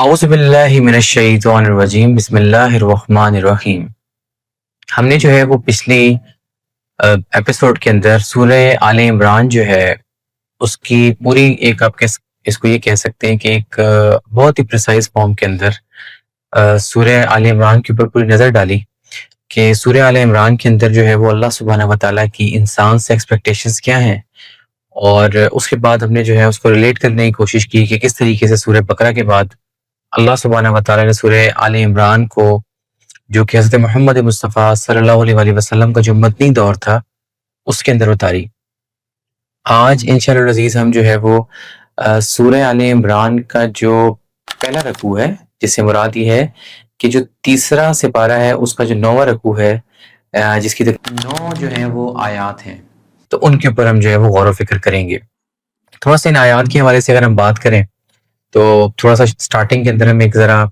اعوذ باللہ من الشیطان الرجیم بسم اللہ الرحمن الرحیم۔ ہم نے جو ہے وہ پچھلی ایپیسوڈ کے اندر سورہ آل عمران جو ہے اس کی پوری ایک آپ اس کو یہ کہہ سکتے ہیں کہ ایک بہت ہی پریسائز فارم کے اندر سورہ آل عمران کے اوپر پوری نظر ڈالی کہ سورہ آل عمران کے اندر جو ہے وہ اللہ سبحانہ و تعالیٰ کی انسان سے ایکسپیکٹیشنز کیا ہیں، اور اس کے بعد ہم نے جو ہے اس کو ریلیٹ کرنے کی کوشش کی کہ کس طریقے سے سورہ بقرہ کے بعد اللہ سبحانہ و تعالیٰ نے سورہ آل عمران کو، جو کہ حضرت محمد مصطفیٰ صلی اللہ علیہ وآلہ وسلم کا جو مدنی دور تھا، اس کے اندر اتاری۔ آج انشاءاللہ العزیز ہم جو ہے وہ سورہ آل عمران کا جو پہلا رکوع ہے، جس سے مراد یہ ہے کہ جو تیسرا سپارہ ہے اس کا جو 9واں رکوع ہے، جس کی 9 جو ہیں وہ آیات ہیں، تو ان کے اوپر ہم جو ہے وہ غور و فکر کریں گے۔ تھوڑا سا ان آیات کے حوالے سے اگر ہم بات کریں تو تھوڑا سا سٹارٹنگ کے اندر ہم ایک ذرا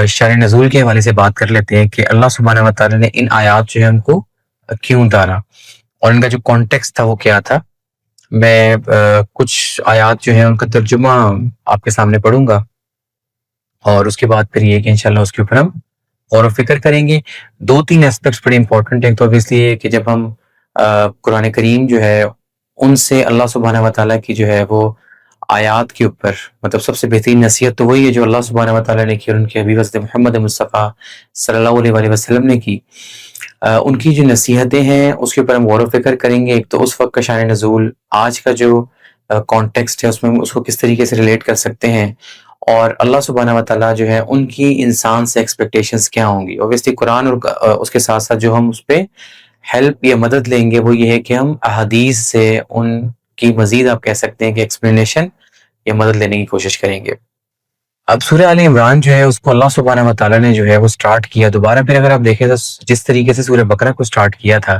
شان نزول کے حوالے سے بات کر لیتے ہیں کہ اللہ سبحانہ و تعالیٰ نے ان آیات جو ہے ان کو کیوں اتارا اور ان کا جو کانٹیکسٹ تھا وہ کیا تھا۔ میں کچھ آیات جو ہیں ان کا ترجمہ آپ کے سامنے پڑھوں گا، اور اس کے بعد پھر یہ کہ انشاءاللہ اس کے اوپر ہم غور و فکر کریں گے۔ 2-3 ایسپیکٹس بڑے امپورٹنٹ ہیں۔ تو obviously یہ کہ جب ہم قرآن کریم جو ہے ان سے اللہ سبحانہ و تعالیٰ کی جو ہے وہ آیات کے اوپر، مطلب سب سے بہترین نصیحت تو وہی ہے جو اللہ سبحانہ و تعالیٰ نے کی اور ان کے حبیب حضرت محمد مصطفیٰ صلی اللہ علیہ وآلہ وسلم نے کی، ان کی جو نصیحتیں ہیں اس کے اوپر ہم غور و فکر کریں گے۔ ایک تو اس وقت کا شان نزول، آج کا جو کانٹیکسٹ ہے اس میں اس کو کس طریقے سے ریلیٹ کر سکتے ہیں، اور اللہ سبحانہ و تعالیٰ جو ہے ان کی انسان سے ایکسپیکٹیشنز کیا ہوں گی۔ اوبیسلی قرآن اور اس کے ساتھ ساتھ جو ہم اس پہ ہیلپ یا مدد لیں گے وہ یہ ہے کہ ہم احادیث سے ان کی مزید آپ کہہ سکتے ہیں کہ ایکسپلینیشن یا مدد لینے کی کوشش کریں گے۔ اب سورہ آل عمران جو ہے اس کو اللہ سبحانہ و تعالیٰ نے جو ہے وہ سٹارٹ کیا دوبارہ۔ پھر اگر آپ دیکھیں تو جس طریقے سے سورہ بقرہ کو سٹارٹ کیا تھا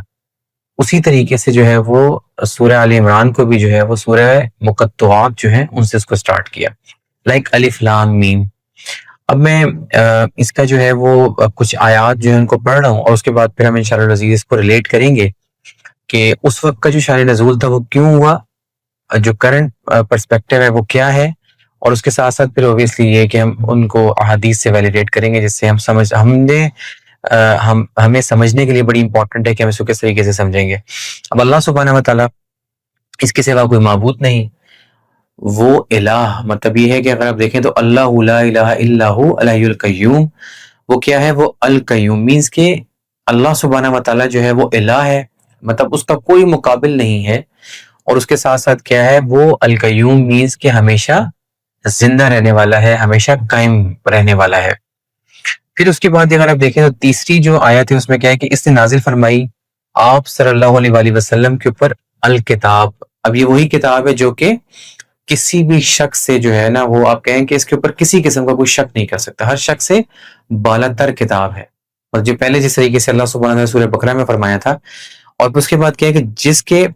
اسی طریقے سے جو ہے وہ سورہ آل عمران کو بھی جو ہے وہ سورہ مقطعات جو ہیں ان سے اس کو سٹارٹ کیا، لائک الف لام میم۔ اب میں اس کا جو ہے وہ کچھ آیات جو ہیں ان کو پڑھ رہا ہوں، اور اس کے بعد پھر ہم انشاءاللہ العزیز اس کو ریلیٹ کریں گے کہ اس وقت کا جو شان نزول تھا وہ کیوں ہوا، جو کرنٹ پرسپیکٹیو ہے وہ کیا ہے، اور اس کے ساتھ ساتھ پھر اوبیسلی یہ کہ ہم ان کو احادیث سے ویلیڈیٹ کریں گے، جس سے ہمیں سمجھنے کے لیے بڑی امپورٹنٹ ہے کہ ہم اس کو کس طریقے سے سمجھیں گے۔ اب اللہ سبحانہ و تعالیٰ، اس کے سوا کوئی معبود نہیں، وہ الہ، مطلب یہ ہے کہ اگر آپ دیکھیں تو اللہ لا الہ الا ہو الحی القیوم، وہ کیا ہے، وہ القیوم مینز کہ اللہ سبحانہ و تعالیٰ جو ہے وہ الہ ہے، مطلب اس کا کوئی مقابل نہیں ہے، اور اس کے ساتھ ساتھ کیا ہے، وہ القیوم مینز کہ ہمیشہ زندہ رہنے والا ہے، ہمیشہ قائم رہنے والا ہے۔ پھر اس کے بعد اگر آپ دیکھیں تو تیسری جو آیت ہے اس میں کیا ہے کہ اس نے نازل فرمائی آپ صلی اللہ علیہ وآلہ وسلم کے اوپر الکتاب۔ اب یہ وہی کتاب ہے جو کہ کسی بھی شخص سے جو ہے نا وہ آپ کہیں کہ اس کے اوپر کسی قسم کا کوئی شک نہیں کر سکتا، ہر شخص سے بالاتر کتاب ہے، اور جو پہلے جس طریقے سے اللہ سبحانہ نے سورہ بقرہ میں فرمایا تھا۔ اور پھر اس کے بعد کیا ہے کہ جس کے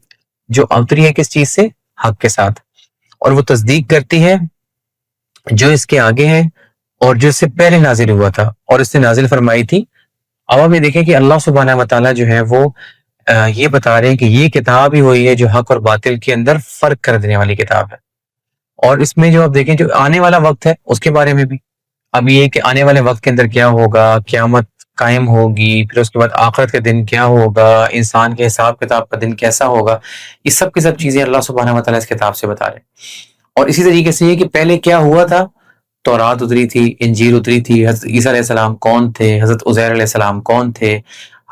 جو اتری ہے کس چیز سے، حق کے ساتھ، اور وہ تصدیق کرتی ہے جو اس کے آگے ہے اور جو اس سے پہلے نازل ہوا تھا اور اس نے نازل فرمائی تھی۔ اب آپ یہ دیکھیں کہ اللہ سبحانہ و تعالیٰ جو ہے وہ یہ بتا رہے ہیں کہ یہ کتاب ہی وہی ہے جو حق اور باطل کے اندر فرق کر دینے والی کتاب ہے، اور اس میں جو آپ دیکھیں جو آنے والا وقت ہے اس کے بارے میں بھی، اب یہ کہ آنے والے وقت کے اندر کیا ہوگا، قیامت قائم ہوگی، پھر اس کے بعد آخرت کے دن کیا ہوگا، انسان کے حساب کتاب کا دن کیسا ہوگا، یہ سب کی سب چیزیں اللہ سبحانہ و تعالیٰ اس کتاب سے بتا رہے ہیں۔ اور اسی طریقے سے یہ کہ پہلے کیا ہوا تھا، تورات اتری تھی، انجیل اتری تھی، حضرت عیسیٰ علیہ السلام کون تھے، حضرت عزیر علیہ السلام کون تھے،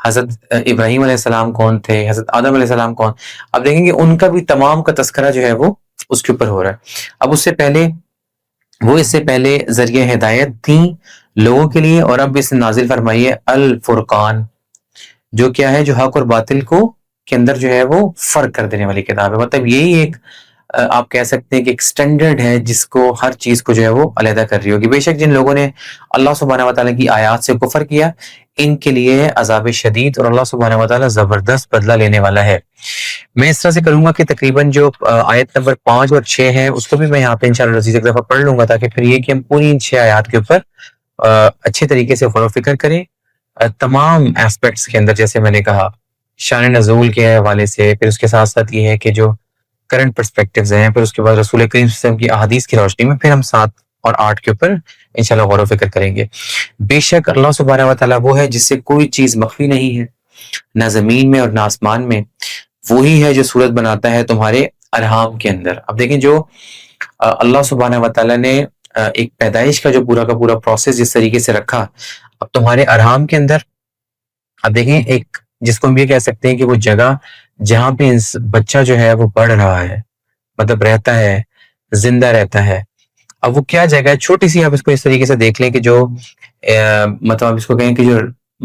حضرت ابراہیم علیہ السلام کون تھے، حضرت آدم علیہ السلام کون۔ اب دیکھیں گے ان کا بھی تمام کا تذکرہ جو ہے وہ اس کے اوپر ہو رہا ہے۔ اب اس سے پہلے ذریعہ ہدایت تھیں لوگوں کے لیے، اور اب اس نے نازل فرمائی ہے الفرقان، جو کیا ہے، جو حق اور باطل کو کے اندر جو ہے وہ فرق کر دینے والی کتاب ہے۔ مطلب یہی ایک آپ کہہ سکتے ہیں کہ ایک سٹینڈرڈ ہے جس کو ہر چیز کو جو ہے وہ علیحدہ کر رہی ہوگی۔ بے شک جن لوگوں نے اللہ سبحانہ و تعالیٰ کی آیات سے کفر کیا ان کے لیے عذاب شدید، اور اللہ سبحانہ و تعالیٰ زبردست بدلہ لینے والا ہے۔ میں اس طرح سے کروں گا کہ تقریباً جو آیت نمبر 5 اور 6 ہے اس کو بھی میں یہاں پہ انشاءاللہ عزیز ایک دفعہ پڑھ لوں گا، تاکہ پھر یہ کہ ہم پوری ان 6 آیات کے اوپر اچھے طریقے سے غور و فکر کریں تمام ایسپیکٹس کے اندر، جیسے میں نے کہا شان نزول کے حوالے سے، پھر اس کے ساتھ ساتھ یہ ہے کہ جو کرنٹ پرسپیکٹیوز ہیں، پھر اس کے بعد رسول کریم صلی اللہ علیہ وسلم کی احادیث کی روشنی میں پھر ہم ساتھ اور 8 کے اوپر انشاءاللہ غور و فکر کریں گے. بے شک اللہ سبحانہ و تعالیٰ وہ ہے جس سے کوئی چیز مخفی نہیں ہے، نہ زمین میں اور نہ آسمان میں. وہی ہے جو صورت بناتا ہے تمہارے ارحام کے اندر. اب دیکھیں جو اللہ سبحانہ و تعالیٰ نے ایک پیدائش کا جو پورا کا پورا پروسیس جس طریقے سے رکھا، اب تمہارے ارحام کے اندر اب دیکھیں ایک جس کو ہم یہ کہہ سکتے ہیں کہ وہ جگہ جہاں پہ بچہ جو ہے وہ بڑھ رہا ہے، مطلب رہتا ہے، زندہ رہتا ہے. اب وہ کیا جگہ ہے؟ چھوٹی سی آپ اس کو اس طریقے سے دیکھ لیں کہ جو مطلب آپ اس کو کہیں کہ جو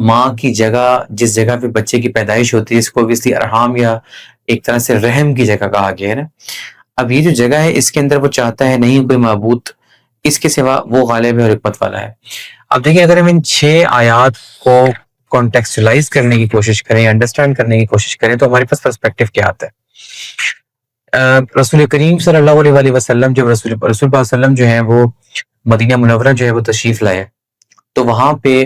ماں کی جگہ، جس جگہ پہ بچے کی پیدائش ہوتی ہے، اس کو obviously ارحام یا ایک طرح سے رحم کی جگہ کہا گیا ہے نا. اب یہ جو جگہ ہے اس کے اندر وہ چاہتا ہے نہیں کوئی معبود اس کے سوا، وہ غالب ہے اور حکمت والا ہے. اب دیکھیں اگر ہم ان 6 آیات کو کانٹیکسچلائز کرنے کی کوشش کریں، انڈرسٹینڈ کرنے کی کوشش کریں، تو ہمارے پاس پرسپیکٹیو کیا آتا ہے. رسول کریم صلی اللہ علیہ وآلہ وسلم جب رسول پاک صلی اللہ علیہ وسلم جو ہیں وہ مدینہ منورہ جو ہے وہ تشریف لائے، تو وہاں پہ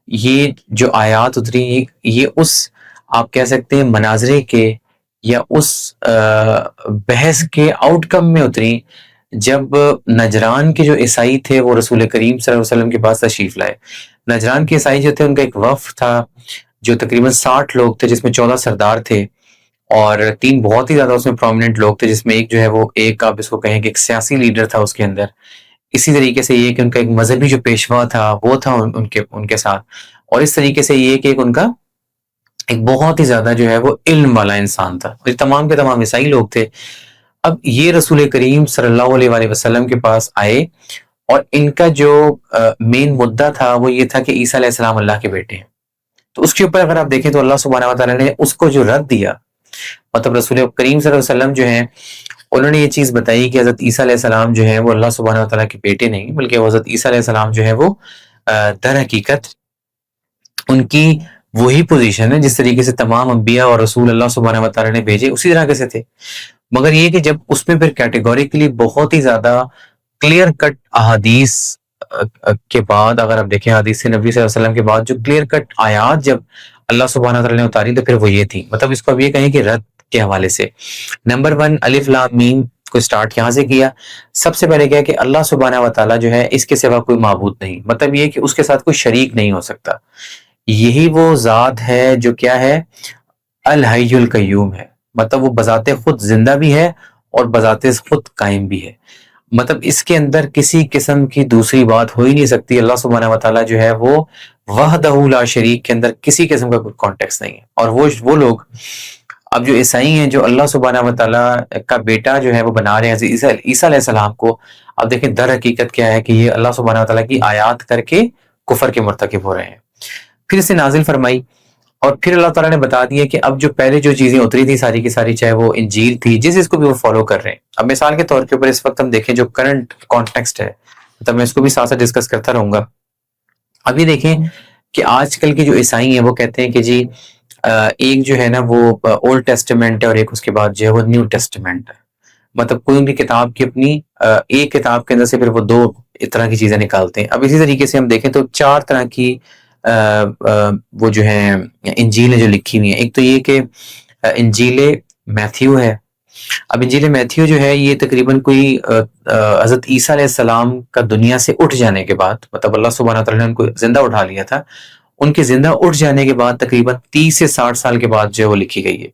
یہ جو آیات اتری یہ اس آپ کہہ سکتے ہیں مناظرے کے یا اس بحث کے آؤٹ کم میں اتری جب نجران کے جو عیسائی تھے وہ رسول کریم صلی اللہ علیہ وسلم کے پاس تشریف لائے. نجران کے عیسائی جو تھے ان کا ایک وفد تھا جو تقریباً 60 لوگ تھے، جس میں 14 سردار تھے اور 3 بہت ہی زیادہ اس میں پرومیننٹ لوگ تھے، جس میں ایک جو ہے وہ ایک آپ اس کو کہیں کہ ایک سیاسی لیڈر تھا اس کے اندر. اسی طریقے سے یہ کہ ان کا ایک مذہبی جو پیشوا تھا وہ تھا ان کے ساتھ، اور اس طریقے سے یہ کہ ایک ان کا ایک بہت ہی زیادہ جو ہے وہ علم والا انسان تھا. یہ تمام کے تمام عیسائی لوگ تھے. اب یہ رسول کریم صلی اللہ علیہ وآلہ وسلم کے پاس آئے اور ان کا جو مین مدعا تھا وہ یہ تھا کہ عیسیٰ علیہ السلام اللہ کے بیٹے ہیں. تو اس کے اوپر اگر آپ دیکھیں تو اللہ سبحانہ و تعالیٰ نے اس کو جو رد دیا، مطلب رسول کریم صلی اللہ علیہ وسلم جو ہیں انہوں نے یہ چیز بتائی کہ حضرت عیسیٰ علیہ السلام جو ہیں وہ اللہ سبحانہ و تعالیٰ کے بیٹے نہیں، بلکہ حضرت عیسیٰ علیہ السلام جو ہے وہ در حقیقت ان کی وہی پوزیشن ہے جس طریقے سے تمام انبیاء اور رسول اللہ سبحانہ و تعالیٰ نے بھیجے اسی طرح سے تھے. مگر یہ کہ جب اس میں پھر کیٹیگوریکلی بہت ہی زیادہ کلیئر کٹ احادیث کے بعد، اگر آپ دیکھیں حدیث نبی صلی اللہ علیہ وسلم کے بعد جو کلیئر کٹ آیات جب اللہ سبحانہ و تعالیٰ نے اتاری تو پھر وہ یہ تھی، مطلب اس کو اب یہ کہیں کہ رد کے حوالے سے نمبر 1 الف لام میم کو سٹارٹ یہاں سے کیا. سب سے پہلے کیا کہ اللہ سبحانہ و تعالیٰ جو ہے اس کے سوا کوئی معبود نہیں، مطلب یہ کہ اس کے ساتھ کوئی شریک نہیں ہو سکتا. یہی وہ ذات ہے جو کیا ہے الحی القیوم ہے، مطلب وہ بذات خود زندہ بھی ہے اور بذات خود قائم بھی ہے. مطلب اس کے اندر کسی قسم کی دوسری بات ہو ہی نہیں سکتی. اللہ سبحانہ و تعالیٰ جو ہے وہ وحدہ لا شریک کے اندر کسی قسم کا کوئی کانٹیکس نہیں ہے. اور وہ لوگ اب جو عیسائی ہیں جو اللہ سبحانہ و تعالیٰ کا بیٹا جو ہے وہ بنا رہے ہیں عیسیٰ علیہ السلام کو، اب دیکھیں در حقیقت کیا ہے کہ یہ اللہ سبحانہ و تعالیٰ کی آیات کر کے کفر کے مرتکب ہو رہے ہیں. پھر اسے نازل فرمائی اور پھر اللہ تعالیٰ نے بتا دیا کہ اب جو پہلے جو چیزیں اتری تھی ساری کی ساری، چاہے وہ انجیل تھی جس کو بھی وہ فالو کر رہے ہیں. اب مثال کے طور کے اوپر اس وقت ہم دیکھیں جو کرنٹ کانٹیکسٹ ہے، مطلب میں اس کو بھی ساتھ ساتھ ڈسکس کرتا رہوں گا. اب یہ دیکھیں کہ آج کل کے جو عیسائی ہیں وہ کہتے ہیں کہ جی ایک جو ہے نا وہ اولڈ ٹیسٹمنٹ ہے اور ایک اس کے بعد جو ہے وہ نیو ٹیسٹمنٹ ہے. مطلب کوئی بھی کتاب کی اپنی ایک کتاب کے اندر سے پھر وہ 2 طرح کی چیزیں نکالتے ہیں. اب اسی طریقے سے ہم دیکھیں تو 4 طرح کی وہ جو ہیں انجیلیں جو لکھی ہوئی ہیں. ایک تو یہ کہ انجیل میتھیو ہے. اب انجیل میتھیو جو ہے یہ تقریباً کوئی حضرت عیسیٰ علیہ السلام کا دنیا سے اٹھ جانے کے بعد، مطلب اللہ سبحانہ تعالیٰ نے ان کو زندہ اٹھا لیا تھا، ان کے زندہ اٹھ جانے کے بعد تقریباً 30 سے 60 سال کے بعد جو ہے وہ لکھی گئی ہے.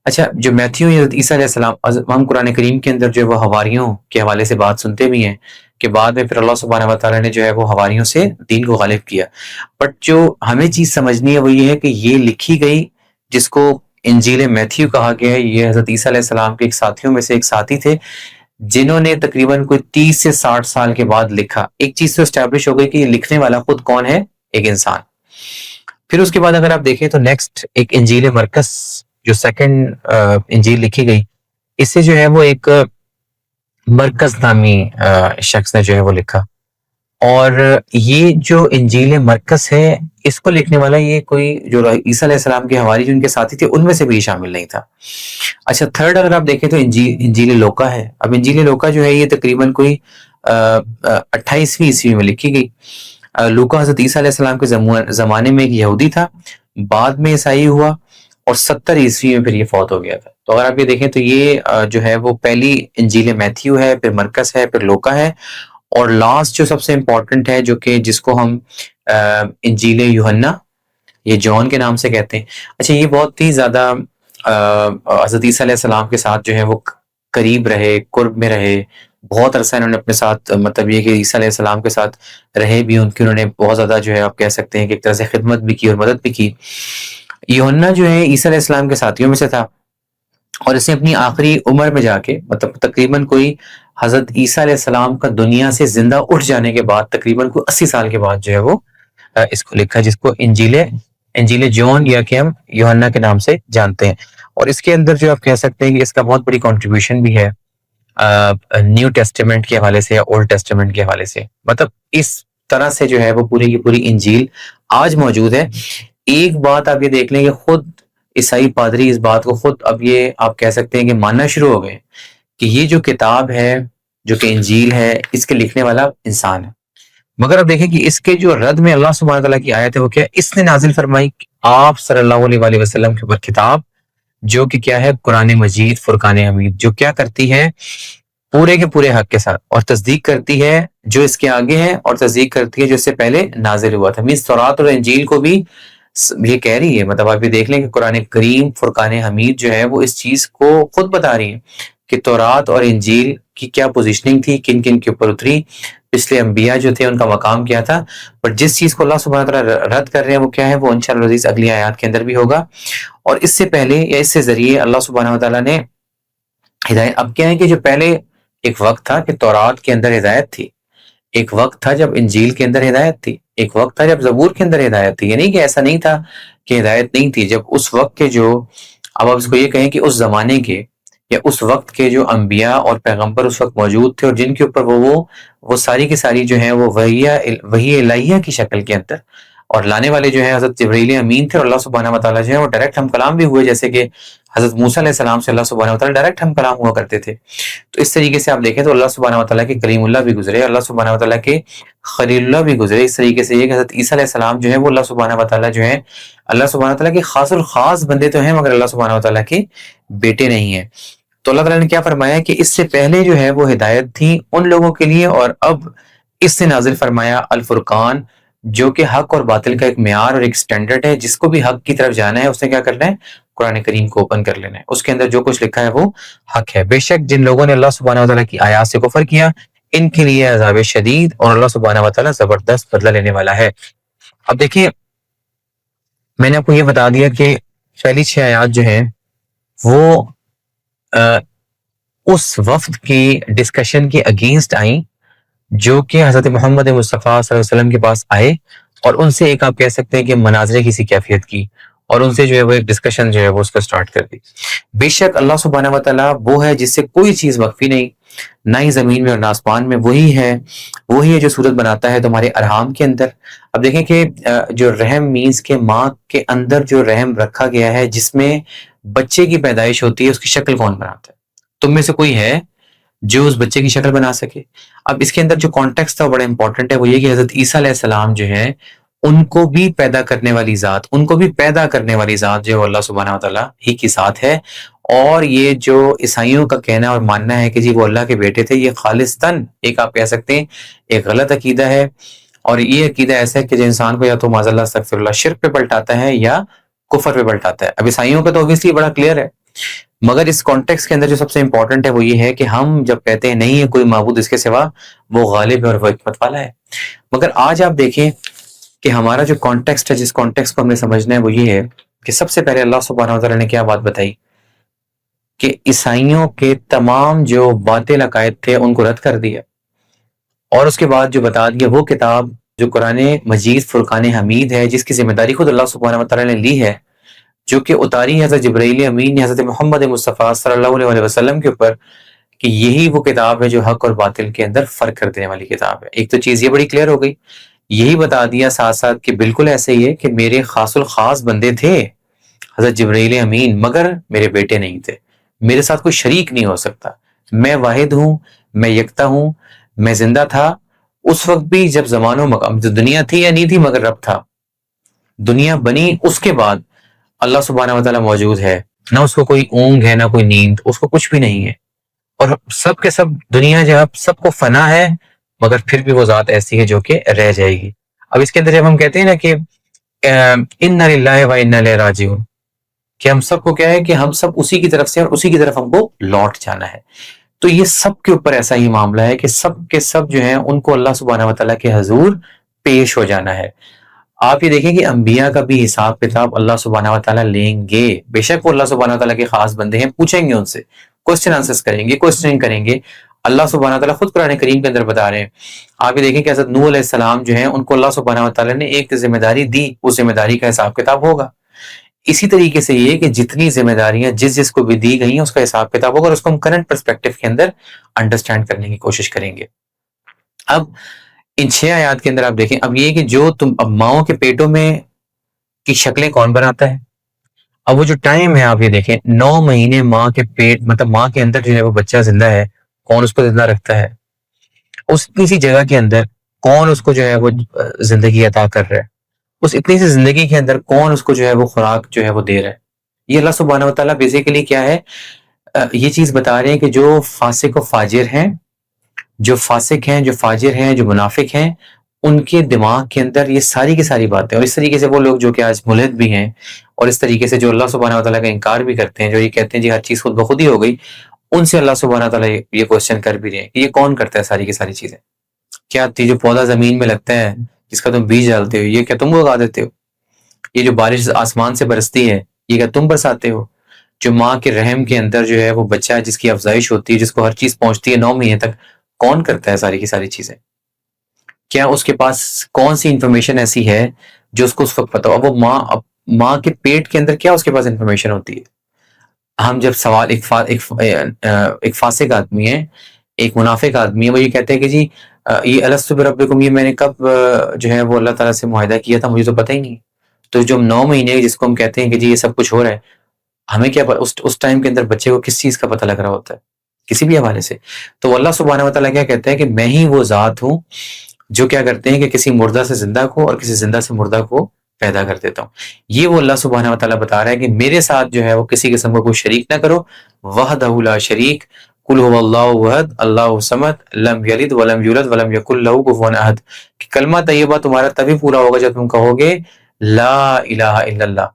اچھا جو میتھیو حضرت عیسیٰ علیہ السلام، ہم قرآن کریم کے اندر جو ہے وہ حواریوں کے حوالے سے بات سنتے بھی ہیں کہ بعد میں پھر اللہ سبحانہ و تعالیٰ نے جو ہے وہ حواریوں سے دین کو غالب کیا. بٹ جو ہمیں چیز سمجھنی ہے وہ یہ ہے کہ یہ لکھی گئی جس کو انجیل میتھیو کہا گیا ہے، یہ حضرت عیسیٰ علیہ السلام کے ایک ساتھیوں میں سے ایک ساتھی تھے جنہوں نے تقریباً کوئی 30 سے 60 سال کے بعد لکھا. ایک چیز تو اسٹیبلش ہو گئی کہ یہ لکھنے والا خود کون ہے، ایک انسان. پھر اس کے بعد اگر آپ دیکھیں تو نیکسٹ ایک انجیل مرکز جو سیکنڈ انجیل لکھی گئی، اس سے جو ہے وہ ایک مرکز نامی شخص نے جو ہے وہ لکھا. اور یہ جو انجیل مرکز ہے اس کو لکھنے والا یہ کوئی جو عیسیٰ علیہ السلام کے حواری جو ان کے ساتھی تھے ان میں سے بھی شامل نہیں تھا. اچھا تھرڈ اگر آپ دیکھیں تو انجیل لوکا ہے. اب انجیل لوکا جو ہے یہ تقریباً کوئی 28ویں عیسوی میں لکھی گئی. لوکا حضرت عیسیٰ علیہ السلام کے زمانے میں ایک یہودی تھا، بعد میں عیسائی ہوا اور 70 عیسوی میں پھر یہ فوت ہو گیا تھا. تو اگر آپ یہ دیکھیں تو یہ جو ہے وہ پہلی انجیل میتھیو ہے، پھر مرکز ہے، پھر لوکا ہے، اور لاسٹ جو سب سے امپورٹنٹ ہے جو کہ جس کو ہم انجیل یوحنا یہ جون کے نام سے کہتے ہیں. اچھا یہ بہت ہی زیادہ حضرت عیسیٰ علیہ السلام کے ساتھ جو ہے وہ قریب رہے, قرب میں رہے, بہت عرصہ انہوں نے اپنے ساتھ مطلب یہ کہ عیسیٰ علیہ السلام کے ساتھ رہے بھی, ان کی انہوں نے بہت زیادہ جو ہے آپ کہہ سکتے ہیں کہ ایک طرح سے خدمت بھی کی اور مدد بھی کی. یوحنا جو ہے عیسیٰ علیہ السلام کے ساتھیوں میں سے تھا, اور اس نے اپنی آخری عمر میں جا کے مطلب تقریباً کوئی حضرت عیسیٰ علیہ السلام کا دنیا سے زندہ اٹھ جانے کے بعد تقریباً کوئی 80 سال کے بعد جو ہے وہ اس کو لکھا, جس کو انجیل جون یا کہ ہم یوحنا کے نام سے جانتے ہیں. اور اس کے اندر جو آپ کہہ سکتے ہیں کہ اس کا بہت بڑی کنٹریبیوشن بھی ہے نیو ٹیسٹیمنٹ کے حوالے سے یا اولڈ ٹیسٹیمنٹ کے حوالے سے. مطلب اس طرح سے جو ہے وہ پوری کی پوری انجیل آج موجود ہے. ایک بات آپ یہ دیکھ لیں کہ خود عیسائی پادری اس بات کو خود اب یہ آپ کہہ سکتے ہیں کہ ماننا شروع ہو گئے کہ یہ جو کتاب ہے جو کہ انجیل ہے اس کے لکھنے والا انسان ہے. مگر اب دیکھیں کہ اس کے جو رد میں اللہ سبحانہ تعالیٰ کی آیت ہے وہ کیا, اس نے نازل فرمائی آپ صلی اللہ علیہ وآلہ وسلم کے اوپر کتاب جو کہ کیا ہے قرآن مجید فرقان حمید, جو کیا کرتی ہے پورے کے پورے حق کے ساتھ اور تصدیق کرتی ہے جو اس کے آگے ہے اور تصدیق کرتی ہے جو اس سے پہلے نازل ہوا تھا. مینس تورات اور انجیل کو بھی یہ کہہ رہی ہے, مطلب آپ یہ دیکھ لیں کہ قرآن کریم فرقان حمید جو ہے وہ اس چیز کو خود بتا رہی ہے کہ تورات اور انجیل کی کیا پوزیشننگ تھی, کن کن کے اوپر اتری, پچھلے انبیاء جو تھے ان کا مقام کیا تھا. پر جس چیز کو اللہ سبحانہ تعالیٰ رد کر رہے ہیں وہ کیا ہے, وہ انشاءاللہ عزیز اگلی آیات کے اندر بھی ہوگا. اور اس سے پہلے یا اس سے ذریعے اللہ سبحانہ تعالیٰ نے ہدایت, اب کیا ہے کہ جو پہلے ایک وقت تھا کہ تورات کے اندر ہدایت تھی, ایک وقت تھا جب انجیل کے اندر ہدایت تھی, ایک وقت تھا جب زبور کے اندر ہدایت تھی. یعنی کہ ایسا نہیں تھا کہ ہدایت نہیں تھی. جب اس وقت کے جو اب آپ اس کو یہ کہیں کہ اس زمانے کے یا اس وقت کے جو انبیاء اور پیغمبر اس وقت موجود تھے اور جن کے اوپر وہ ساری کی ساری جو ہیں وہ وحی الہیہ کی شکل کے اندر اور لانے والے جو ہیں حضرت جبرائیل امین تھے, اور اللہ سبحانہ وتعالیٰ جو ہے وہ ڈائریکٹ ہم کلام بھی ہوئے, جیسے کہ حضرت موسیٰ علیہ السلام سے اللہ سبحانہ وتعالیٰ ڈائریکٹ ہم کلام ہوا کرتے تھے. تو اس طریقے سے آپ دیکھیں تو اللہ سبحانہ وتعالیٰ کے کلیم اللہ بھی گزرے, اللہ سبحانہ وتعالیٰ کے خلیل اللہ بھی گزرے. اس طریقے سے یہ کہ حضرت عیسیٰ علیہ السلام جو ہے وہ اللہ سبحانہ وتعالیٰ جو ہے اللہ سبحانہ وتعالیٰ کے خاص الخاص بندے تو ہیں مگر اللہ سبحانہ وتعالیٰ کے بیٹے نہیں ہیں. تو اللہ تعالیٰ نے کیا فرمایا کہ اس سے پہلے جو ہے وہ ہدایت تھی ان لوگوں کے لیے, اور اب اس سے نازل فرمایا الفرقان جو کہ حق اور باطل کا ایک معیار اور ایک سٹینڈرڈ ہے. جس کو بھی حق کی طرف جانا ہے اس نے کیا کرنا ہے, قرآن کریم کو اوپن کر لینا ہے, اس کے اندر جو کچھ لکھا ہے وہ حق ہے. بے شک جن لوگوں نے اللہ سبحانہ وتعالیٰ کی آیات سے کفر کیا ان کے لیے عذاب شدید, اور اللہ سبحانہ وتعالیٰ زبردست بدلہ لینے والا ہے. اب دیکھیں میں نے آپ کو یہ بتا دیا کہ پہلی 6 آیات جو ہیں وہ اس وفد کی ڈسکشن کے اگینسٹ آئیں جو کہ حضرت محمد مصطفیٰ صلی اللہ علیہ وسلم کے پاس آئے, اور ان سے ایک آپ کہہ سکتے ہیں کہ مناظرے کسی کیفیت کی, اور ان سے جو ہے وہ ایک ڈسکشن جو ہے وہ اس کو سٹارٹ کر دی. بے شک اللہ سبحانہ وتعالیٰ وہ ہے جس سے کوئی چیز مخفی نہیں, نہ ہی زمین میں اور نہ آسمان میں. وہی ہے جو صورت بناتا ہے تمہارے ارحام کے اندر. اب دیکھیں کہ جو رحم مینس کے ماں کے اندر جو رحم رکھا گیا ہے جس میں بچے کی پیدائش ہوتی ہے, اس کی شکل کون بناتا ہے؟ تم میں سے کوئی ہے جو اس بچے کی شکل بنا سکے؟ اب اس کے اندر جو کانٹیکسٹ تھا بڑا امپورٹنٹ ہے, وہ یہ کہ حضرت عیسیٰ علیہ السلام جو ہے ان کو بھی پیدا کرنے والی ذات جو اللہ سبحانہ وتعالیٰ ہی کی ذات ہے. اور یہ جو عیسائیوں کا کہنا اور ماننا ہے کہ جی وہ اللہ کے بیٹے تھے, یہ خالصتاً ایک آپ کہہ سکتے ہیں ایک غلط عقیدہ ہے. اور یہ عقیدہ ایسا ہے کہ جو انسان کو یا تو معاذ اللہ استغفر اللہ شرک پہ پلٹاتا ہے یا کفر پہ پلٹاتا ہے. اب عیسائیوں کا تو اوبویسلی بڑا کلیئر ہے, مگر اس کانٹیکس کے اندر جو سب سے امپورٹنٹ ہے وہ یہ ہے کہ ہم جب کہتے ہیں نہیں ہے کوئی معبود اس کے سوا, وہ غالب ہے اور وہ حکمت والا ہے. مگر آج آپ دیکھیں کہ ہمارا جو کانٹیکسٹ ہے, جس کانٹیکسٹ کو ہم نے سمجھنا ہے وہ یہ ہے کہ سب سے پہلے اللہ سبحانہ وتعالیٰ نے کیا بات بتائی کہ عیسائیوں کے تمام جو باطل عقائد تھے ان کو رد کر دیا, اور اس کے بعد جو بتا دیا وہ کتاب جو قرآن مجید فرقان حمید ہے جس کی ذمہ داری خود اللہ سبحانہ وتعالیٰ نے لی ہے, جو کہ اتاری حضرت جبرائیل امین حضرت محمد مصطفیٰ صلی اللہ علیہ وسلم کے اوپر, کہ یہی وہ کتاب ہے جو حق اور باطل کے اندر فرق کر دینے والی کتاب ہے. ایک تو چیز یہ بڑی کلیئر ہو گئی, یہی بتا دیا ساتھ ساتھ کہ بالکل ایسے ہی ہے کہ میرے خاص الخاص بندے تھے حضرت جبرائیل امین, مگر میرے بیٹے نہیں تھے, میرے ساتھ کوئی شریک نہیں ہو سکتا. میں واحد ہوں, میں یکتا ہوں, میں زندہ تھا اس وقت بھی جب زمان و مقام دنیا تھی یا نہیں تھی, مگر رب تھا. دنیا بنی اس کے بعد اللہ سبحانہ وتعالیٰ موجود ہے, نہ اس کو کوئی اونگ ہے نہ کوئی نیند, اس کو کچھ بھی نہیں ہے. اور سب کے سب دنیا جب سب کو فنا ہے مگر پھر بھی وہ ذات ایسی ہے جو کہ رہ جائے گی. اب اس کے اندر جب ہم کہتے ہیں نا کہ اِنَّا لِلَّهِ وَإِنَّا إِلَيْهِ رَاجِعُونَ کہ ہم سب کو کیا ہے کہ ہم سب اسی کی طرف سے اور اسی کی طرف ہم کو لوٹ جانا ہے. تو یہ سب کے اوپر ایسا ہی معاملہ ہے کہ سب کے سب جو ہیں ان کو اللہ سبحانہ وتعالیٰ کے حضور پیش ہو جانا ہے. آپ یہ دیکھیں کہ انبیاء کا بھی حساب کتاب اللہ سبحانہ وتعالیٰ لیں گے. بے شک وہ اللہ سبحانہ وتعالیٰ کے خاص بندے ہیں, پوچھیں گے ان سے, کوسچن آنسرز کریں گے, کوسچننگ کریں گے. اللہ سبحانہ وتعالیٰ خود قرآن کریم کے اندر بتا رہے ہیں. آپ یہ دیکھیں کہ حضرت نوح علیہ السلام جو ہیں ان کو اللہ سبحانہ وتعالیٰ نے ایک ذمہ داری دی, اس ذمہ داری کا حساب کتاب ہوگا. اسی طریقے سے یہ کہ جتنی ذمہ داریاں جس کو بھی دی گئی ہیں اس کا حساب کتاب ہوگا, اور اس کو ہم کرنٹ پرسپیکٹو کے اندر انڈرسٹینڈ کرنے کی کوشش کریں گے. اب ان 6 آیات کے اندر آپ دیکھیں, اب یہ کہ جو اب ماؤں کے پیٹوں میں کی شکلیں کون بناتا ہے. اب وہ جو ٹائم ہے آپ یہ دیکھیں, 9 مہینے ماں کے پیٹ, مطلب ماں کے اندر جو ہے وہ بچہ زندہ ہے, کون اس کو زندہ رکھتا ہے. اس اتنی سی جگہ کے اندر کون اس کو جو ہے وہ زندگی عطا کر رہا ہے. اس اتنی سی زندگی کے اندر کون اس کو جو ہے وہ خوراک جو ہے وہ دے رہا ہے. یہ اللہ سبحانہ وتعالیٰ بیسیکلی کیا ہے, یہ چیز بتا رہے ہیں کہ جو فاسق و فاجر ہیں, جو فاسق ہیں, جو فاجر ہیں, جو منافق ہیں, ان کے دماغ کے اندر یہ ساری کی ساری باتیں, اور اس طریقے سے وہ لوگ جو کہ آج ملحد بھی ہیں, اور اس طریقے سے جو اللہ سبحانہ وتعالیٰ کا انکار بھی کرتے ہیں, جو یہ کہتے ہیں جی ہر چیز خود بخود ہی ہو گئی, ان سے اللہ سبحانہ وتعالیٰ یہ کوشچن کر بھی رہے ہیں کہ یہ کون کرتا ہے ساری کی ساری چیزیں. کیا جو پودا زمین میں لگتا ہے, جس کا تم بیج ڈالتے ہو, یہ کیا تم اگا دیتے ہو؟ یہ جو بارش آسمان سے برستی ہے, یہ کیا تم برساتے ہو؟ جو ماں کے رحم کے اندر جو ہے وہ بچہ ہے, جس کی افزائش ہوتی ہے, جس کو ہر چیز پہنچتی ہے 9 مہینے تک, کون کرتا ہے ساری کی ساری چیزیں؟ کیا اس کے پاس کون سی انفارمیشن ایسی ہے جو اس کو اس وقت پتا ہو؟ اب وہ ماں کے پیٹ کے اندر کیا اس کے پاس انفارمیشن ہوتی ہے؟ ہم جب سوال ایک فاسق آدمی ہے, ایک منافق آدمی ہے, وہ یہ کہتے ہیں کہ جی یہ الست بربکم, یہ میں نے کب جو ہے وہ اللہ تعالیٰ سے معاہدہ کیا تھا, مجھے تو پتہ ہی نہیں. تو جو 9 مہینے جس کو ہم کہتے ہیں کہ جی یہ سب کچھ ہو رہا ہے, ہمیں کیا اس ٹائم کے اندر بچے کو کس چیز کا پتہ لگ رہا ہوتا ہے کسی بھی حوالے سے؟ تو اللہ سبحانہ وتعالیٰ کیا کہتے ہیں کہ میں ہی وہ ذات ہوں جو کیا کرتے ہیں کہ کسی مردہ سے زندہ کو اور کسی زندہ سے مردہ کو پیدا کر دیتا ہوں. یہ وہ اللہ سبحانہ وتعالیٰ بتا رہا ہے کہ میرے ساتھ جو ہے وہ کسی قسم کا کوئی شریک نہ کرو. وحدہ لا شریک, قل هو اللہ احد اللہ الصمد لم یلد ولم یولد ولم یکن لہ کفوا احد. کہ کلمہ طیبہ تمہارا تبھی پورا ہوگا جب تم کہو گے لا الہ الا اللہ,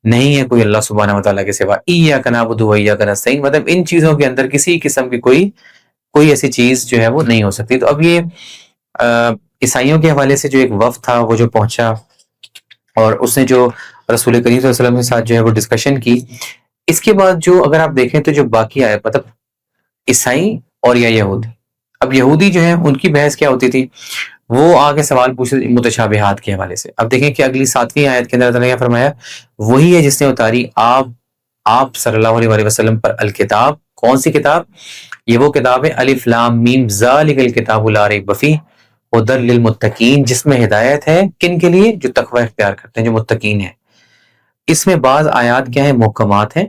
نہیں ہے کوئی اللہ سبحانہ وتعالیٰ کے سوا, ایاک نعبد و ایاک نستعین, مطلب ان چیزوں کے اندر کسی قسم کی کوئی ایسی چیز جو ہے وہ نہیں ہو سکتی. تو اب یہ عیسائیوں کے حوالے سے جو ایک وفد تھا وہ جو پہنچا, اور اس نے جو رسول کریم صلی اللہ علیہ وسلم کے ساتھ جو ہے وہ ڈسکشن کی, اس کے بعد جو اگر آپ دیکھیں تو جو باقی آئے, مطلب عیسائی اور یا یہودی. اب یہودی جو ہیں ان کی بحث کیا ہوتی تھی, وہ آگے سوال پوچھے متشابہات کے حوالے سے. اب دیکھیں کہ اگلی 7ویں آیت کے اندر اللہ نے کیا فرمایا, وہی ہے جس نے اتاری آپ صلی اللہ علیہ وسلم پر الکتاب. کون سی کتاب؟ یہ وہ کتاب ہے الف لام میم ذالک الکتاب لا ریب فیہ ہدی للمتقین, جس میں ہدایت ہے کن کے لیے؟ جو تقوی اختیار کرتے ہیں, جو متقین ہیں. اس میں بعض آیات کیا ہیں؟ محکمات ہیں,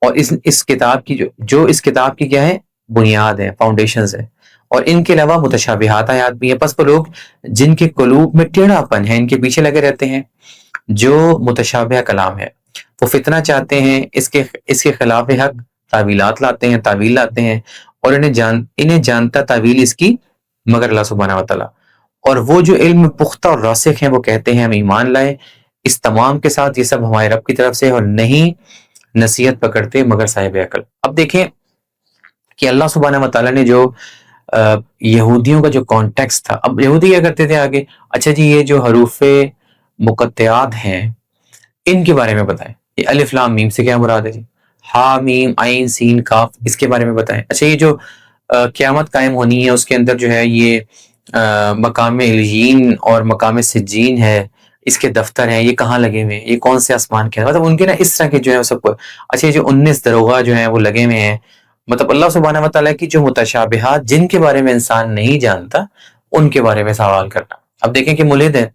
اور اس کتاب کی جو اس کتاب کی کیا ہے؟ بنیاد ہے, فاؤنڈیشنز ہے. اور ان کے علاوہ متشابہات آیات بھی ہیں. پس وہ لوگ جن کے قلوب میں ٹیڑھا پن ہے, ان کے پیچھے لگے رہتے ہیں. جو متشابہ کلام ہے وہ فتنہ چاہتے ہیں, اس کے خلاف حق تعویلات لاتے ہیں, تعویل لاتے ہیں, اور انہیں جانتا تعویل اس کی مگر اللہ سبحانہ وتعالیٰ. اور وہ جو علم پختہ اور راسخ ہیں وہ کہتے ہیں ہم ایمان لائے اس تمام کے ساتھ, یہ سب ہمارے رب کی طرف سے, اور نہیں نصیحت پکڑتے مگر صاحب عقل. اب دیکھیں کہ اللہ سبحانہ وتعالیٰ نے جو یہودیوں کا جو کانٹیکس تھا, اب یہودی کیا کرتے تھے آگے, اچھا جی یہ جو حروف مقطعات ہیں ان کے بارے میں بتائیں, یہ الف لام میم سے کیا مراد ہے جی, ہا میم عین سین کاف, اس کے بارے میں بتائیں. اچھا یہ جو قیامت قائم ہونی ہے اس کے اندر جو ہے یہ مقام علیین اور مقام سجین ہے, اس کے دفتر ہیں, یہ کہاں لگے ہوئے ہیں, یہ کون سے آسمان کے ہیں, مطلب ان کے نا اس طرح کے جو ہے سب کو. اچھا یہ جو 19 دروغہ جو ہیں وہ لگے ہوئے ہیں, مطلب اللہ سبحانہ وتعالیٰ کی جو متشابہات جن کے بارے میں انسان نہیں جانتا ان کے بارے میں سوال کرنا. اب دیکھیں کہ ملحد ہے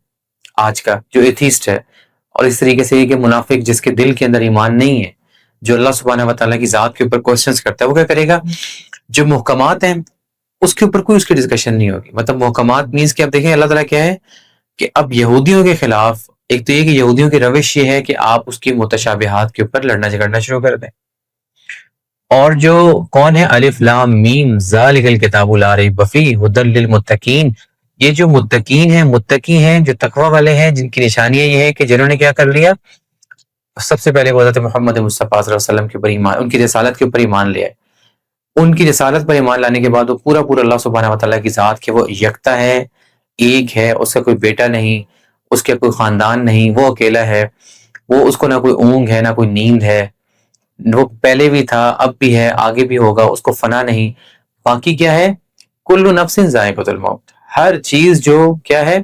آج کا, جو ایتھیسٹ ہے, اور اس طریقے سے یہ کہ منافق جس کے دل کے اندر ایمان نہیں ہے, جو اللہ سبحانہ وتعالیٰ کی ذات کے اوپر کوسچنز کرتا ہے, وہ کیا کرے گا؟ جو محکمات ہیں اس کے اوپر کوئی اس کی ڈسکشن نہیں ہوگی. مطلب محکمات مینس کہ اب دیکھیں اللہ تعالیٰ کیا ہے کہ اب یہودیوں کے خلاف ایک تو یہ کہ یہودیوں کی روش یہ ہے کہ آپ اس کی متشابہات کے اوپر لڑنا جھگڑنا شروع کر دیں, اور جو کون ہے، الف لام میم ذالک الکتاب لا ریب فیہ ھدی للمتقین، یہ جو متقی ہیں جو تقوی والے ہیں، جن کی نشانیاں یہ ہے کہ جنہوں نے کیا کر لیا، سب سے پہلے وہ حضرت محمد مصطفیٰ صلی اللہ علیہ وسلم کے اوپر ایمان، ان کی رسالت کے اوپر ایمان لیا ہے۔ ان کی رسالت پر ایمان لانے کے بعد وہ پورا اللہ سبحانہ وتعالیٰ کی ذات کے وہ یکتا ہے، ایک ہے، اس کا کوئی بیٹا نہیں، اس کے کوئی خاندان نہیں، وہ اکیلا ہے، وہ اس کو نہ کوئی اونگ ہے نہ کوئی نیند ہے، وہ پہلے بھی تھا، اب بھی ہے، آگے بھی ہوگا، اس کو فنا نہیں۔ باقی کیا ہے، کل نفس ذائقۃ الموت، ہر چیز جو کیا ہے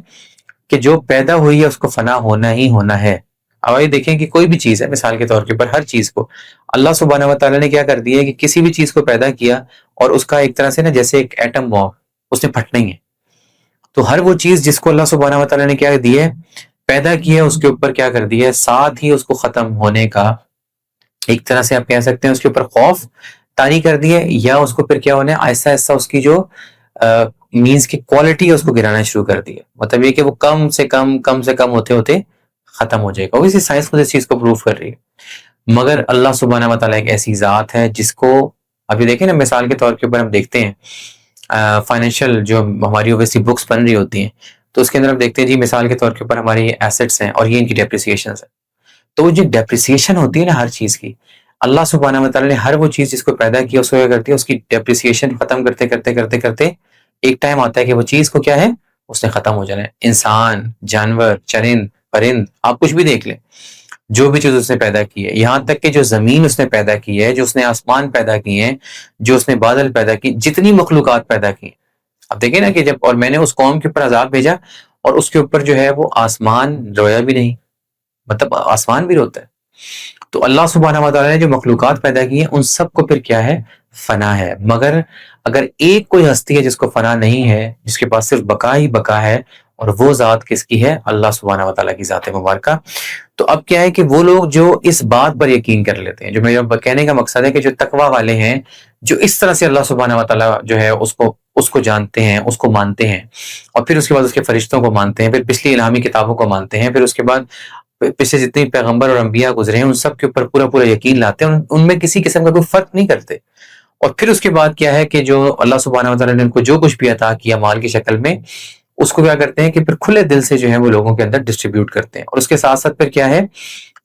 کہ جو پیدا ہوئی ہے اس کو فنا ہونا ہی ہونا ہے۔ اب آئیے دیکھیں کہ کوئی بھی چیز ہے، مثال کے طور کے اوپر ہر چیز کو اللہ سبحانہ وتعالیٰ نے کیا کر دیا ہے کہ کسی بھی چیز کو پیدا کیا اور اس کا ایک طرح سے نا جیسے ایک ایٹم بم، اس نے پھٹنا ہی ہے۔ تو ہر وہ چیز جس کو اللہ سبحانہ وتعالیٰ نے کیا دیا ہے، پیدا کیا ہے، اس کے اوپر کیا کر دیا ہے، ساتھ ہی اس کو ختم ہونے کا ایک طرح سے آپ کہہ سکتے ہیں اس کے اوپر خوف طاری کر دی ہے، یا اس کو پھر کیا ہونا ہے، آہستہ آہستہ اس کی جو مینز کی کوالٹی ہے اس کو گرانا شروع کر دی ہے۔ مطلب یہ کہ وہ کم سے کم ہوتے ہوتے ختم ہو جائے گا۔ ویسے سائنس خود اس چیز کو پروف کر رہی ہے، مگر اللہ سبحانہ وتعالیٰ ایک ایسی ذات ہے جس کو ابھی دیکھیں نا، مثال کے طور کے اوپر ہم دیکھتے ہیں فائنینشیل جو ہماری اویسی بکس بن رہی ہوتی ہیں، تو اس کے اندر ہم دیکھتے ہیں جی مثال کے طور کے اوپر ہماری ایسٹس ہیں اور یہ ان کی ڈیپریسیشنز ہیں۔ تو جو ڈیپریسیشن ہوتی ہے نا ہر چیز کی، اللہ سبحانہ وتعالیٰ نے ہر وہ چیز جس کو پیدا کیا اس کو کیا کرتی ہے، اس کی ڈیپریسیشن ختم کرتے ایک ٹائم آتا ہے کہ وہ چیز کو کیا ہے، اس نے ختم ہو جانا ہے۔ انسان، جانور، چرند، پرند، آپ کچھ بھی دیکھ لیں، جو بھی چیز اس نے پیدا کی ہے، یہاں تک کہ جو زمین اس نے پیدا کی ہے، جو اس نے آسمان پیدا کیے ہیں، جو اس نے بادل پیدا کی، جتنی مخلوقات پیدا کی ہیں، اب دیکھیں نا کہ جب اور میں نے اس قوم کے اوپر عذاب بھیجا اور اس کے اوپر جو ہے وہ آسمان رویا بھی نہیں، مطلب آسمان بھی روتا ہے۔ تو اللہ سبحانہ وتعالیٰ نے جو مخلوقات پیدا کی ہیں ان سب کو پھر کیا ہے، فنا ہے۔ مگر اگر ایک کوئی ہستی ہے جس کو فنا نہیں ہے، جس کے پاس صرف بقا ہی بقا ہے، اور وہ ذات کس کی ہے، اللہ سبحانہ وتعالیٰ کی ذات مبارکہ۔ تو اب کیا ہے کہ وہ لوگ جو اس بات پر یقین کر لیتے ہیں، جو میرا کہنے کا مقصد ہے کہ جو تقوی والے ہیں، جو اس طرح سے اللہ سبحانہ وتعالیٰ جو ہے اس کو جانتے ہیں، اس کو مانتے ہیں، اور پھر اس کے بعد اس کے فرشتوں کو مانتے ہیں، پھر پچھلی الہامی کتابوں کو مانتے ہیں، پھر اس کے بعد پچھلے جتنے پیغمبر اور انبیاء گزرے ہیں ان سب کے اوپر پورا یقین لاتے ہیں، ان میں کسی قسم کا کوئی فرق نہیں کرتے۔ اور پھر اس کے بعد کیا ہے کہ جو اللہ سبحانہ وتعالیٰ نے ان کو جو کچھ بھی عطا کیا مال کی شکل میں، اس کو کیا کرتے ہیں کہ پھر کھلے دل سے جو ہے وہ لوگوں کے اندر ڈسٹریبیوٹ کرتے ہیں، اور اس کے ساتھ ساتھ پھر کیا ہے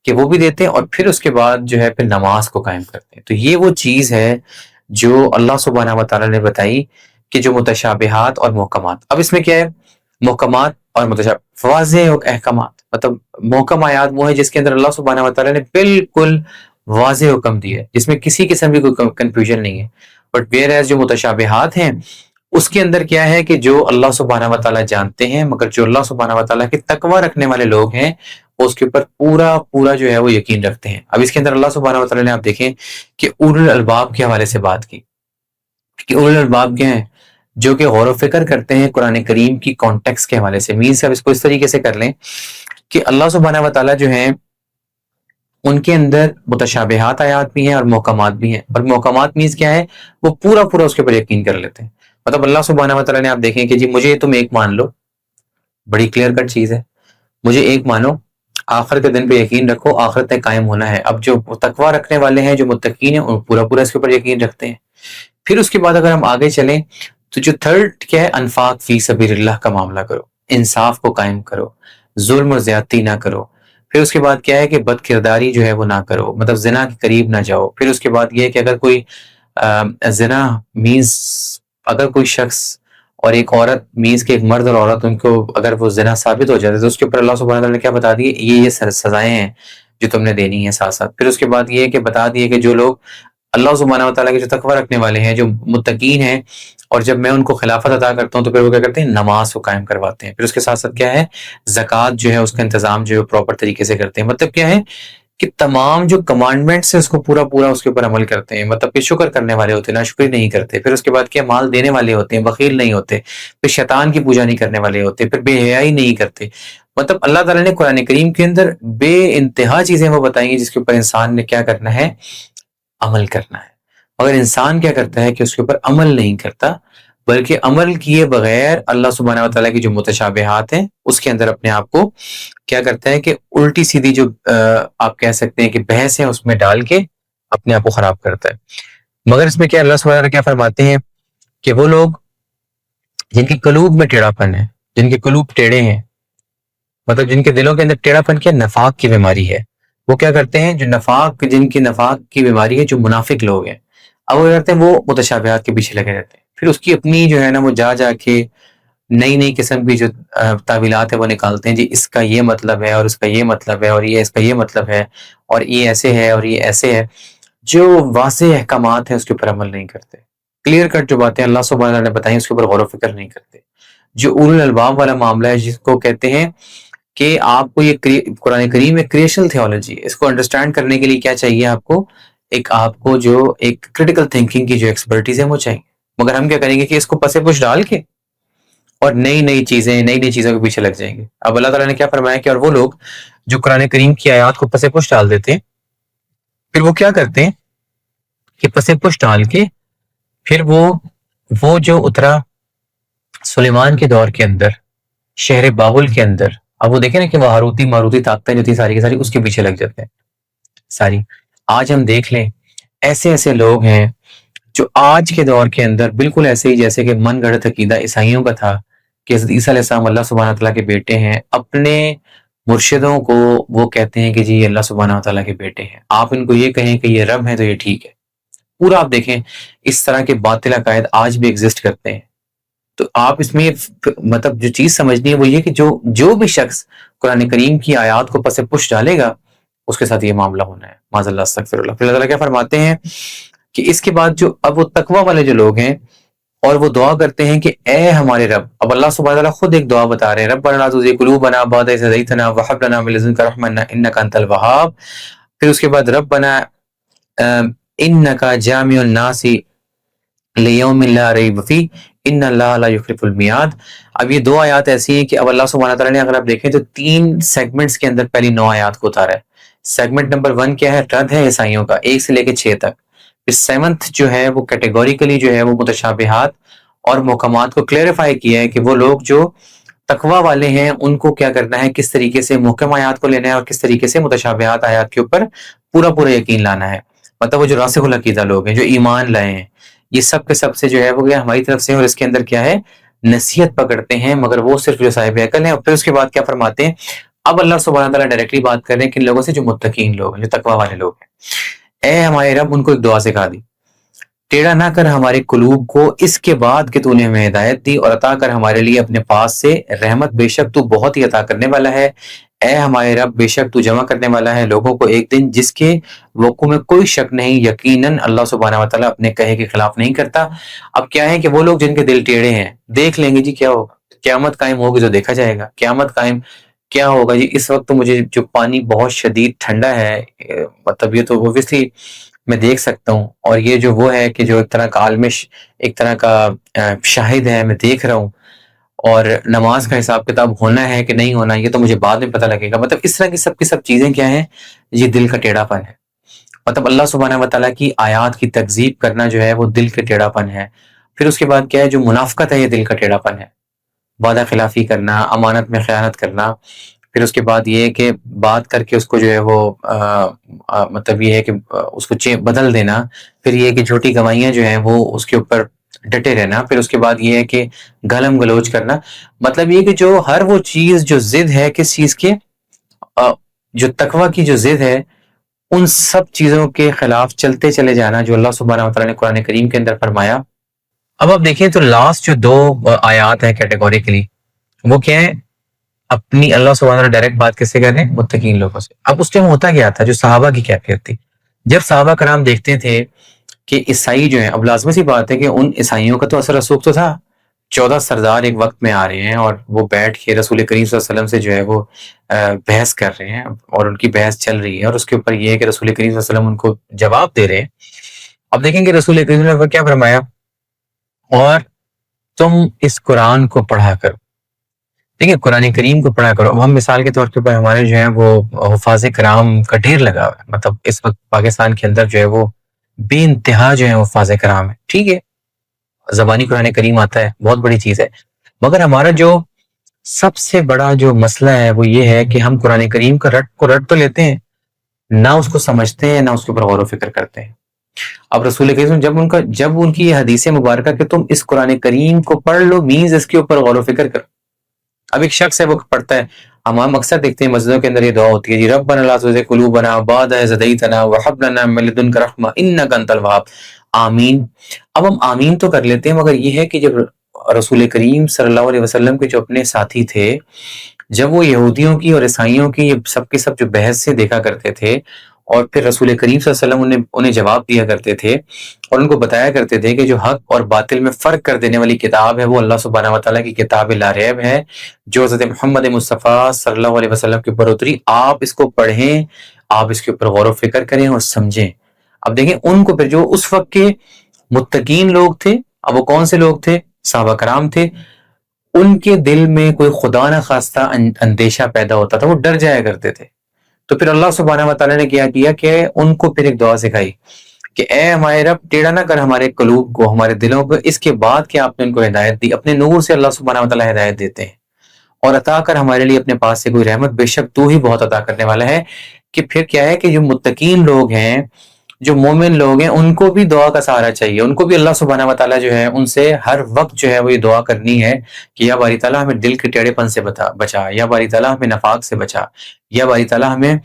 کہ وہ بھی دیتے ہیں، اور پھر اس کے بعد جو ہے پھر نماز کو قائم کرتے ہیں۔ تو یہ وہ چیز ہے جو اللہ سبحانہ وتعالیٰ نے بتائی کہ جو متشابہات اور محکمات۔ اب اس میں کیا ہے، محکمات اور متشابہ، واضح احکامات، مطلب محکم آیات وہ ہے جس کے اندر اللہ سبحانہ وتعالیٰ نے بالکل واضح حکم دیا ہے، جس میں کسی قسم کی کوئی کنفیوژن نہیں ہے۔ بٹ ویئر ایز جو متشابہات ہیں اس کے اندر کیا ہے کہ جو اللہ سبحانہ وتعالیٰ جانتے ہیں، مگر جو اللہ سبحانہ وتعالیٰ کے تقوی رکھنے والے لوگ ہیں وہ اس کے اوپر پورا جو ہے وہ یقین رکھتے ہیں۔ اب اس کے اندر اللہ سبحانہ وتعالیٰ نے آپ دیکھیں کہ اولو الالباب کے حوالے سے بات کی کہ اولو الالباب کیا ہیں، جو کہ غور و فکر کرتے ہیں قرآن کریم کی کانٹیکس کے حوالے سے۔ مینس اب اس کو اس طریقے سے کر لیں کہ اللہ سبحانہ وتعالیٰ جو ہیں ان کے اندر متشابہات آیات بھی ہیں اور محکمات بھی ہیں، اور محکمات مینس کیا ہے، وہ پورا اس کے اوپر یقین کر لیتے ہیں۔ مطلب اللہ سبحانہ وتعالیٰ نے آپ دیکھیں کہ جی مجھے تم ایک مان لو، بڑی کلیئر کٹ چیز ہے، مجھے ایک مانو، آخر کے دن پہ یقین رکھو، آخرت تک قائم ہونا ہے۔ اب جو تقوی رکھنے والے ہیں، جو متقین ہیں، وہ پورا اس کے اوپر یقین رکھتے ہیں۔ پھر اس کے بعد اگر ہم آگے چلیں تو جو تھرڈ کیا ہے، انفاق فی سبیل اللہ کا معاملہ کرو، انصاف کو قائم کرو، ظلم اور زیادتی نہ کرو۔ پھر اس کے بعد کیا ہے کہ بد کرداری جو ہے وہ نہ کرو، مطلب زنا کے قریب نہ جاؤ۔ پھر اس کے بعد یہ ہے کہ اگر کوئی زنا مینس اگر کوئی شخص اور ایک عورت مینس کہ ایک مرد اور عورت ان کو اگر وہ زنا ثابت ہو جاتے تو اس کے اوپر اللہ سبحانہ وتعالیٰ نے کیا بتا دیے، یہ سزائیں ہیں جو تم نے دینی ہیں ساتھ ساتھ۔ پھر اس کے بعد یہ ہے کہ بتا دیے کہ جو لوگ اللہ سبحانہ وتعالیٰ کے جو تقوی رکھنے والے ہیں، جو متقین ہیں، اور جب میں ان کو خلافت عطا کرتا ہوں تو پھر وہ کیا کرتے ہیں، نماز کو قائم کرواتے ہیں۔ پھر اس کے ساتھ ساتھ کیا ہے، زکوٰۃ جو ہے اس کا انتظام جو ہے پراپر طریقے سے کرتے ہیں۔ مطلب کیا ہے کہ تمام جو کمانڈمنٹس ہیں اس کو پورا اس کے اوپر عمل کرتے ہیں۔ مطلب کہ شکر کرنے والے ہوتے ہیں، ناشکری نہیں کرتے۔ پھر اس کے بعد کیا، مال دینے والے ہوتے ہیں، بخیل نہیں ہوتے۔ پھر شیطان کی پوجا نہیں کرنے والے ہوتے، پھر بے حیائی نہیں کرتے۔ مطلب اللہ تعالیٰ نے قرآن کریم کے اندر بے انتہا چیزیں وہ بتائیں گی جس کے اوپر انسان نے کیا کرنا ہے، عمل کرنا ہے۔ مگر انسان کیا کرتا ہے کہ اس کے اوپر عمل نہیں کرتا، بلکہ عمل کیے بغیر اللہ سبحانہ وتعالیٰ کی جو متشابہات ہیں اس کے اندر اپنے آپ کو کیا کرتا ہے کہ الٹی سیدھی جو آپ کہہ سکتے ہیں کہ بحث ہے اس میں ڈال کے اپنے آپ کو خراب کرتا ہے۔ مگر اس میں کیا اللہ سبحانہ وتعالی کیا فرماتے ہیں کہ وہ لوگ جن کے قلوب میں ٹیڑھا پن ہے، جن کے قلوب ٹیڑھے ہیں، مطلب جن کے دلوں کے اندر ٹیڑھا پن کیا نفاق کی بیماری ہے، وہ کیا کرتے ہیں، جو نفاق، جن کی نفاق کی بیماری ہے، جو منافق لوگ ہیں، اب وہ کرتے ہیں، وہ متشابہات کے پیچھے لگے رہتے ہیں، پھر اس کی اپنی جو ہے نا وہ جا کے نئی نئی قسم کی جو تعویلات ہے وہ نکالتے ہیں، جی اس کا یہ مطلب ہے اور اس کا یہ مطلب ہے اور یہ اس کا یہ مطلب ہے اور یہ ایسے ہے اور یہ ایسے ہے، جو واضح احکامات ہیں اس کے اوپر عمل نہیں کرتے، کلیئر کٹ جو باتیں اللہ سبحانہ وتعالی نے بتائیں اس کے اوپر غور و فکر نہیں کرتے، جو اولو الالباب والا معاملہ ہے جس کو کہتے ہیں کہ آپ کو یہ قرآن کریم ایک کریشنل تھیولوجی ہے، اس کو انڈرسٹینڈ کرنے کے لیے کیا چاہیے آپ کو جو ایک کریٹیکل تھنکنگ کی جو ایکسپرٹیز ہے وہ چاہیے، مگر ہم کیا کریں گے کہ اس کو پسے پش ڈال کے اور نئی نئی چیزوں کے پیچھے لگ جائیں گے۔ اب اللہ تعالیٰ نے کیا فرمایا کہ اور وہ لوگ جو قرآن کریم کی آیات کو پسے پش ڈال دیتے ہیں، پھر وہ کیا کرتے ہیں کہ پسے پش ڈال کے پھر وہ جو اترا سلیمان کے دور کے اندر شہر بابل کے اندر، اب وہ دیکھیں نا کہ وہ ہاروتی ماروتی طاقتیں جو تھی ساری کی ساری اس کے پیچھے لگ جاتے ہیں ساری۔ آج ہم دیکھ لیں ایسے ایسے لوگ ہیں جو آج کے دور کے اندر بالکل ایسے ہی جیسے کہ من گڑھت عقیدہ عیسائیوں کا تھا کہ حضرت عیسیٰ علیہ السلام اللہ سبحانہ تعالیٰ کے بیٹے ہیں، اپنے مرشدوں کو وہ کہتے ہیں کہ جی یہ اللہ سبحانہ تعالیٰ کے بیٹے ہیں، آپ ان کو یہ کہیں کہ یہ رب ہے تو یہ ٹھیک ہے۔ پورا آپ دیکھیں اس طرح کے باطل عقائد آج بھی ایگزسٹ کرتے ہیں، تو آپ اس میں مطلب جو چیز سمجھنی ہے وہ یہ کہ جو بھی شخص قرآن کریم کی آیات کو پس پش ڈالے گا اس کے ساتھ یہ معاملہ ہونا ہے، معاذ اللہ استغفر اللہ۔ پھر اللہ تعالیٰ کیا فرماتے ہیں کہ اس کے بعد جو اب وہ تقوی والے جو لوگ ہیں اور وہ دعا کرتے ہیں کہ اے ہمارے رب، اب اللہ سبحانہ وتعالیٰ خود ایک دعا بتا رہے ہیں، ربنا لا تزغ قلوبنا بعد إذ هديتنا وهب لنا من لدنك رحمة إنك أنت الوهاب، پھر اس کے بعد ربنا إنك جامع الناس لیوم لا ریب فیہ ان اللہ لا یخلف المیعاد۔ اب یہ دو آیات ایسی ہیں کہ اب اللہ سبحانہ تعالیٰ نے اگر آپ دیکھیں تو 3 سیگمنٹس کے اندر پہلی 9 آیات کو اتارا ہے۔ سیگمنٹ نمبر 1 کیا ہے؟ رد ہے عیسائیوں کا 1 سے لے کے 6 تک۔ پھر 7th جو ہے وہ کیٹیگوریکلی جو ہے وہ متشابہات اور محکمات کو کلیریفائی کیا ہے کہ وہ لوگ جو تقوی والے ہیں ان کو کیا کرنا ہے، کس طریقے سے محکم آیات کو لینا ہے اور کس طریقے سے متشابہات آیات کے اوپر پورا یقین لانا ہے، مطلب وہ جو راسخ العقیدہ لوگ ہیں جو ایمان لائے ہیں، یہ سب کے سب سے جو ہے وہ ہماری طرف سے، اور اس کے اندر کیا ہے نصیحت پکڑتے ہیں، مگر وہ صرف جو صاحب عقل ہیں۔ اور پھر اس کے بعد کیا فرماتے ہیں، اب اللہ سبحانہ تعالیٰ ڈائریکٹلی بات کر رہے ہیں کن لوگوں سے، جو متقین لوگ ہیں، جو تقوی والے لوگ ہیں۔ اے ہمارے رب، ان کو ایک دعا سکھا دی، ٹیڑھا نہ کر ہمارے قلوب کو اس کے بعد کہ تو نے ہمیں ہدایت دی، اور عطا کر ہمارے لیے اپنے پاس سے رحمت، بے شک تو بہت ہی عطا کرنے والا ہے۔ اے ہمارے رب، بے شک تو جمع کرنے والا ہے لوگوں کو ایک دن جس کے وقوع میں کوئی شک نہیں، یقیناً اللہ سبحانہ وتعالیٰ اپنے کہے کے خلاف نہیں کرتا۔ اب کیا ہے کہ وہ لوگ جن کے دل ٹیڑھے ہیں دیکھ لیں گے جی کیا ہوگا، قیامت قائم ہوگی تو دیکھا جائے گا، قیامت قائم کیا ہوگا جی۔ اس وقت تو مجھے جو پانی بہت شدید ٹھنڈا ہے، مطلب یہ تو اوبویسلی میں دیکھ سکتا ہوں، اور یہ جو وہ ہے کہ جو ایک طرح کا عالمش، ایک طرح کا شاہد ہے، میں دیکھ رہا ہوں، اور نماز کا حساب کتاب ہونا ہے کہ نہیں ہونا یہ تو مجھے بعد میں پتہ لگے گا۔ مطلب اس طرح کی سب چیزیں کیا ہیں، یہ دل کا ٹیڑھا پن ہے، مطلب اللہ سبحانہ وتعالیٰ کی آیات کی تکذیب کرنا جو ہے وہ دل کا ٹیڑھا پن ہے۔ پھر اس کے بعد کیا ہے، جو منافقت ہے یہ دل کا ٹیڑھا پن ہے، وعدہ خلافی کرنا، امانت میں خیانت کرنا۔ پھر اس کے بعد یہ ہے کہ بات کر کے اس کو جو ہے وہ مطلب یہ ہے کہ اس کو بدل دینا۔ پھر یہ ہے کہ جھوٹی گواہیاں جو ہیں وہ اس کے اوپر ڈٹے رہنا۔ پھر اس کے بعد یہ ہے کہ گالم گلوچ کرنا، مطلب یہ کہ جو ہر وہ چیز جو ضد ہے کس چیز کے، جو تقوی کی جو ضد ہے، ان سب چیزوں کے خلاف چلتے چلے جانا جو اللہ سبحانہ وتعالیٰ نے قرآن کریم کے اندر فرمایا۔ اب آپ دیکھیں تو لاسٹ جو 2 آیات ہیں کیٹیگوریکلی، وہ کیا ہے، اپنی اللہ سبحانہ وتعالیٰ ڈائریکٹ بات کس سے کر رہے ہیں، متقین لوگوں سے۔ اب اس ٹائم ہوتا کیا تھا، جو صحابہ کی کیفیت تھی، جب صحابہ کرام دیکھتے تھے کہ عیسائی جو ہیں، اب لازمی سی بات ہے کہ ان عیسائیوں کا تو اثر رسوخ تو تھا، 14 سردار ایک وقت میں آ رہے ہیں اور وہ بیٹھ کے رسول کریم صلی اللہ علیہ وسلم سے جو ہے وہ بحث کر رہے ہیں، اور ان کی بحث چل رہی ہے، اور اس کے اوپر یہ ہے کہ رسول کریم صلی اللہ علیہ وسلم ان کو جواب دے رہے ہیں۔ اب دیکھیں کہ رسول کریم صلی اللہ علیہ وسلم نے کیا فرمایا، اور تم اس قرآن کو پڑھا کرو، دیکھیں قرآن کریم کو پڑھا کرو۔ اب ہم مثال کے طور پہ ہمارے جو ہیں وہ حفاظ کرام کا ڈھیر لگا ہوا ہے، مطلب اس وقت پاکستان کے اندر جو ہے وہ بے انتہا جو ہے وہ حفاظ کرام ہے، ٹھیک ہے، زبانی قرآن کریم آتا ہے، بہت بڑی چیز ہے، مگر ہمارا جو سب سے بڑا جو مسئلہ ہے وہ یہ ہے کہ ہم قرآن کریم کا رٹ تو لیتے ہیں، نہ اس کو سمجھتے ہیں، نہ اس کے اوپر غور و فکر کرتے ہیں۔ اب رسول کریم جب ان کی یہ حدیث مبارکہ کہ تم اس قرآن کریم کو پڑھ لو، مینز اس کے اوپر غور و فکر کرو. اب ایک شخص ہے وہ پڑھتا ہے، ہم اکثر دیکھتے ہیں مسجدوں کے اندر یہ دعا ہوتی ہے جی ربنا لا تزغ قلوبنا بعد اذ ہدیتنا وہب لنا من لدنک رحمہ انک انت الوہاب، آمین. اب ہم آمین تو کر لیتے ہیں، مگر یہ ہے کہ جب رسول کریم صلی اللہ علیہ وسلم کے جو اپنے ساتھی تھے، جب وہ یہودیوں کی اور عیسائیوں کی یہ سب کے سب جو بحث سے دیکھا کرتے تھے، اور پھر رسول کریم صلی اللہ علیہ وسلم انہیں جواب دیا کرتے تھے اور ان کو بتایا کرتے تھے کہ جو حق اور باطل میں فرق کر دینے والی کتاب ہے وہ اللہ سبحانہ وتعالیٰ کی کتاب لا ریب ہے، جو حضرت محمد مصطفیٰ صلی اللہ علیہ وسلم کے اوپر اتری. آپ اس کو پڑھیں، آپ اس کے اوپر غور و فکر کریں اور سمجھیں. اب دیکھیں ان کو پھر جو اس وقت کے متقین لوگ تھے، اب وہ کون سے لوگ تھے؟ صحابہ کرام تھے. ان کے دل میں کوئی خدا نہ خواستہ اندیشہ پیدا ہوتا تھا، وہ ڈر جایا کرتے تھے. تو پھر اللہ سبحانہ وتعالیٰ نے کیا کیا کہ ان کو پھر ایک دعا سکھائی کہ اے ہمارے رب ٹیڑھا نہ کر ہمارے قلوب کو، ہمارے دلوں کو. اس کے بعد کہ آپ نے ان کو ہدایت دی، اپنے نور سے اللہ سبحانہ وتعالیٰ ہدایت دیتے ہیں، اور عطا کر ہمارے لیے اپنے پاس سے کوئی رحمت، بے شک تو ہی بہت عطا کرنے والا ہے. کہ پھر کیا ہے کہ جو متقین لوگ ہیں، جو مومن لوگ ہیں، ان کو بھی دعا کا سہارا چاہیے. ان کو بھی اللہ سبحانہ وتعالیٰ جو ہے ان سے ہر وقت جو ہے وہ یہ دعا کرنی ہے کہ یا باری تعالیٰ ہمیں دل کے ٹیڑھے پن سے بچا، یا باری تعالیٰ ہمیں نفاق سے بچا، یا باری تعالیٰ ہمیں